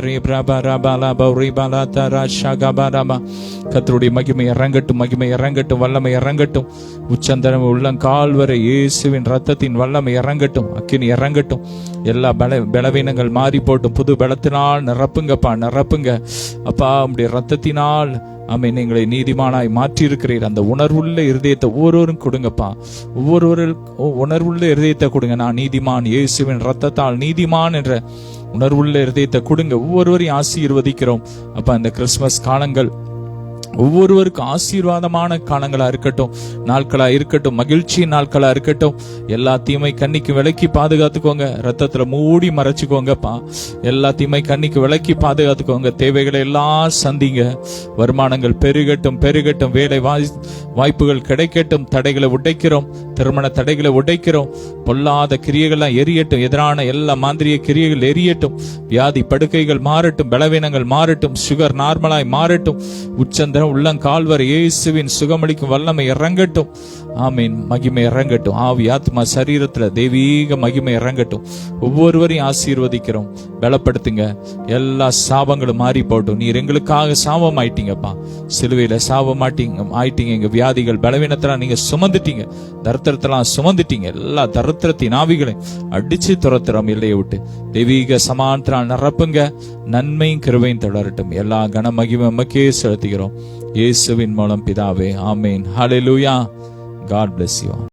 கர்த்தருடைய மகிமை இறங்கட்டும், மகிமை இறங்கட்டும், வல்லமை இறங்கட்டும், உச்சந்தரம் உள்ளங்கால் வரை இயேசுவின் ரத்தத்தின் வல்லமை இறங்கட்டும், அக்கினி இறங்கட்டும். எல்லா பலவீனங்கள் மாறி போட்டும், புது பலத்தினால் நிரப்புங்கப்பா, நிரப்புங்க அப்பா. உம்முடைய ரத்தத்தினால் ஆமென் எங்களை நீதிமானாய் மாற்றி இருக்கிறீர். அந்த உணர்வுள்ள இருதயத்தை ஒவ்வொருவரும் கொடுங்கப்பா, உணர்வுள்ள இருதயத்தை கொடுங்க. நான் நீதிமான், இயேசுவின் ரத்தத்தால் நீதிமான் என்ற உணர்வுள்ள இருதயத்தை கொடுங்க. ஒவ்வொருவரையும் ஆசீர்வதிக்கிறோம் அப்பா. இந்த கிறிஸ்துமஸ் காலங்கள் ஒவ்வொருவருக்கும் ஆசீர்வாதமான காலங்களா இருக்கட்டும், நாட்களா இருக்கட்டும், மகிழ்ச்சி நாட்களா இருக்கட்டும். எல்லா தீமை கண்ணிக்கு விலக்கி பாதுகாத்துக்கோங்க, ரத்தத்துல மூடி மறைச்சுக்கோங்கப்பா. எல்லா தீமை கண்ணிக்கு விலக்கி பாதுகாத்துக்கோங்க. தேவைகளை எல்லாம் சந்திங்க. வருமானங்கள் பெருகட்டும், பெருகட்டும். வேலை வாய்ப்புகள் கிடைக்கட்டும். தடைகளை உடைக்கிறோம், திருமண தடைகளை உடைக்கிறோம். பொல்லாத கிரியைகள்லாம் எரியட்டும், எதிரான எல்லா மாந்திரிய கிரியைகள் எரியட்டும். வியாதி படுக்கைகள் மாறட்டும், பலவீனங்கள் மாறட்டும், சுகர் நார்மலாய் மாறட்டும். உச்சந்தரம் உள்ளங்கால்வரை இயேசுவின் சுகமளிக்கும் வல்லமை இறங்கட்டும். ஆமீன். மகிமை இறங்கட்டும். ஆவி ஆத்மா சரீரத்துல தெய்வீக மகிமை இறங்கட்டும். ஒவ்வொருவரையும் ஆசீர்வதிக்கிறோம். பலப்படுத்துங்க. எல்லா சாபங்களும் மாறி போட்டும். நீர் எங்களுக்காக சாபம் ஆயிட்டீங்கப்பா. சிலுவையில சாபம் ஆயிட்டீங்க. எங்க வியாதிகள் பலவீனத்தெல்லாம் நீங்க சுமந்துட்டீங்க, தரித்திரத்தெல்லாம் சுமந்துட்டீங்க. எல்லா தரித்திரத்தின் ஆவிகளை அடிச்சு துரத்துறோம் எல்லையை விட்டு. தெய்வீக சமானத்தினால் நிரப்புங்க. நன்மையும் கிருபையும் தொடரட்டும். எல்லா கன மகிமை மக்கே செலுத்துகிறோம் இயேசுவின் மூலம் பிதாவே. ஆமீன். ஹல்லேலூயா. God bless you all.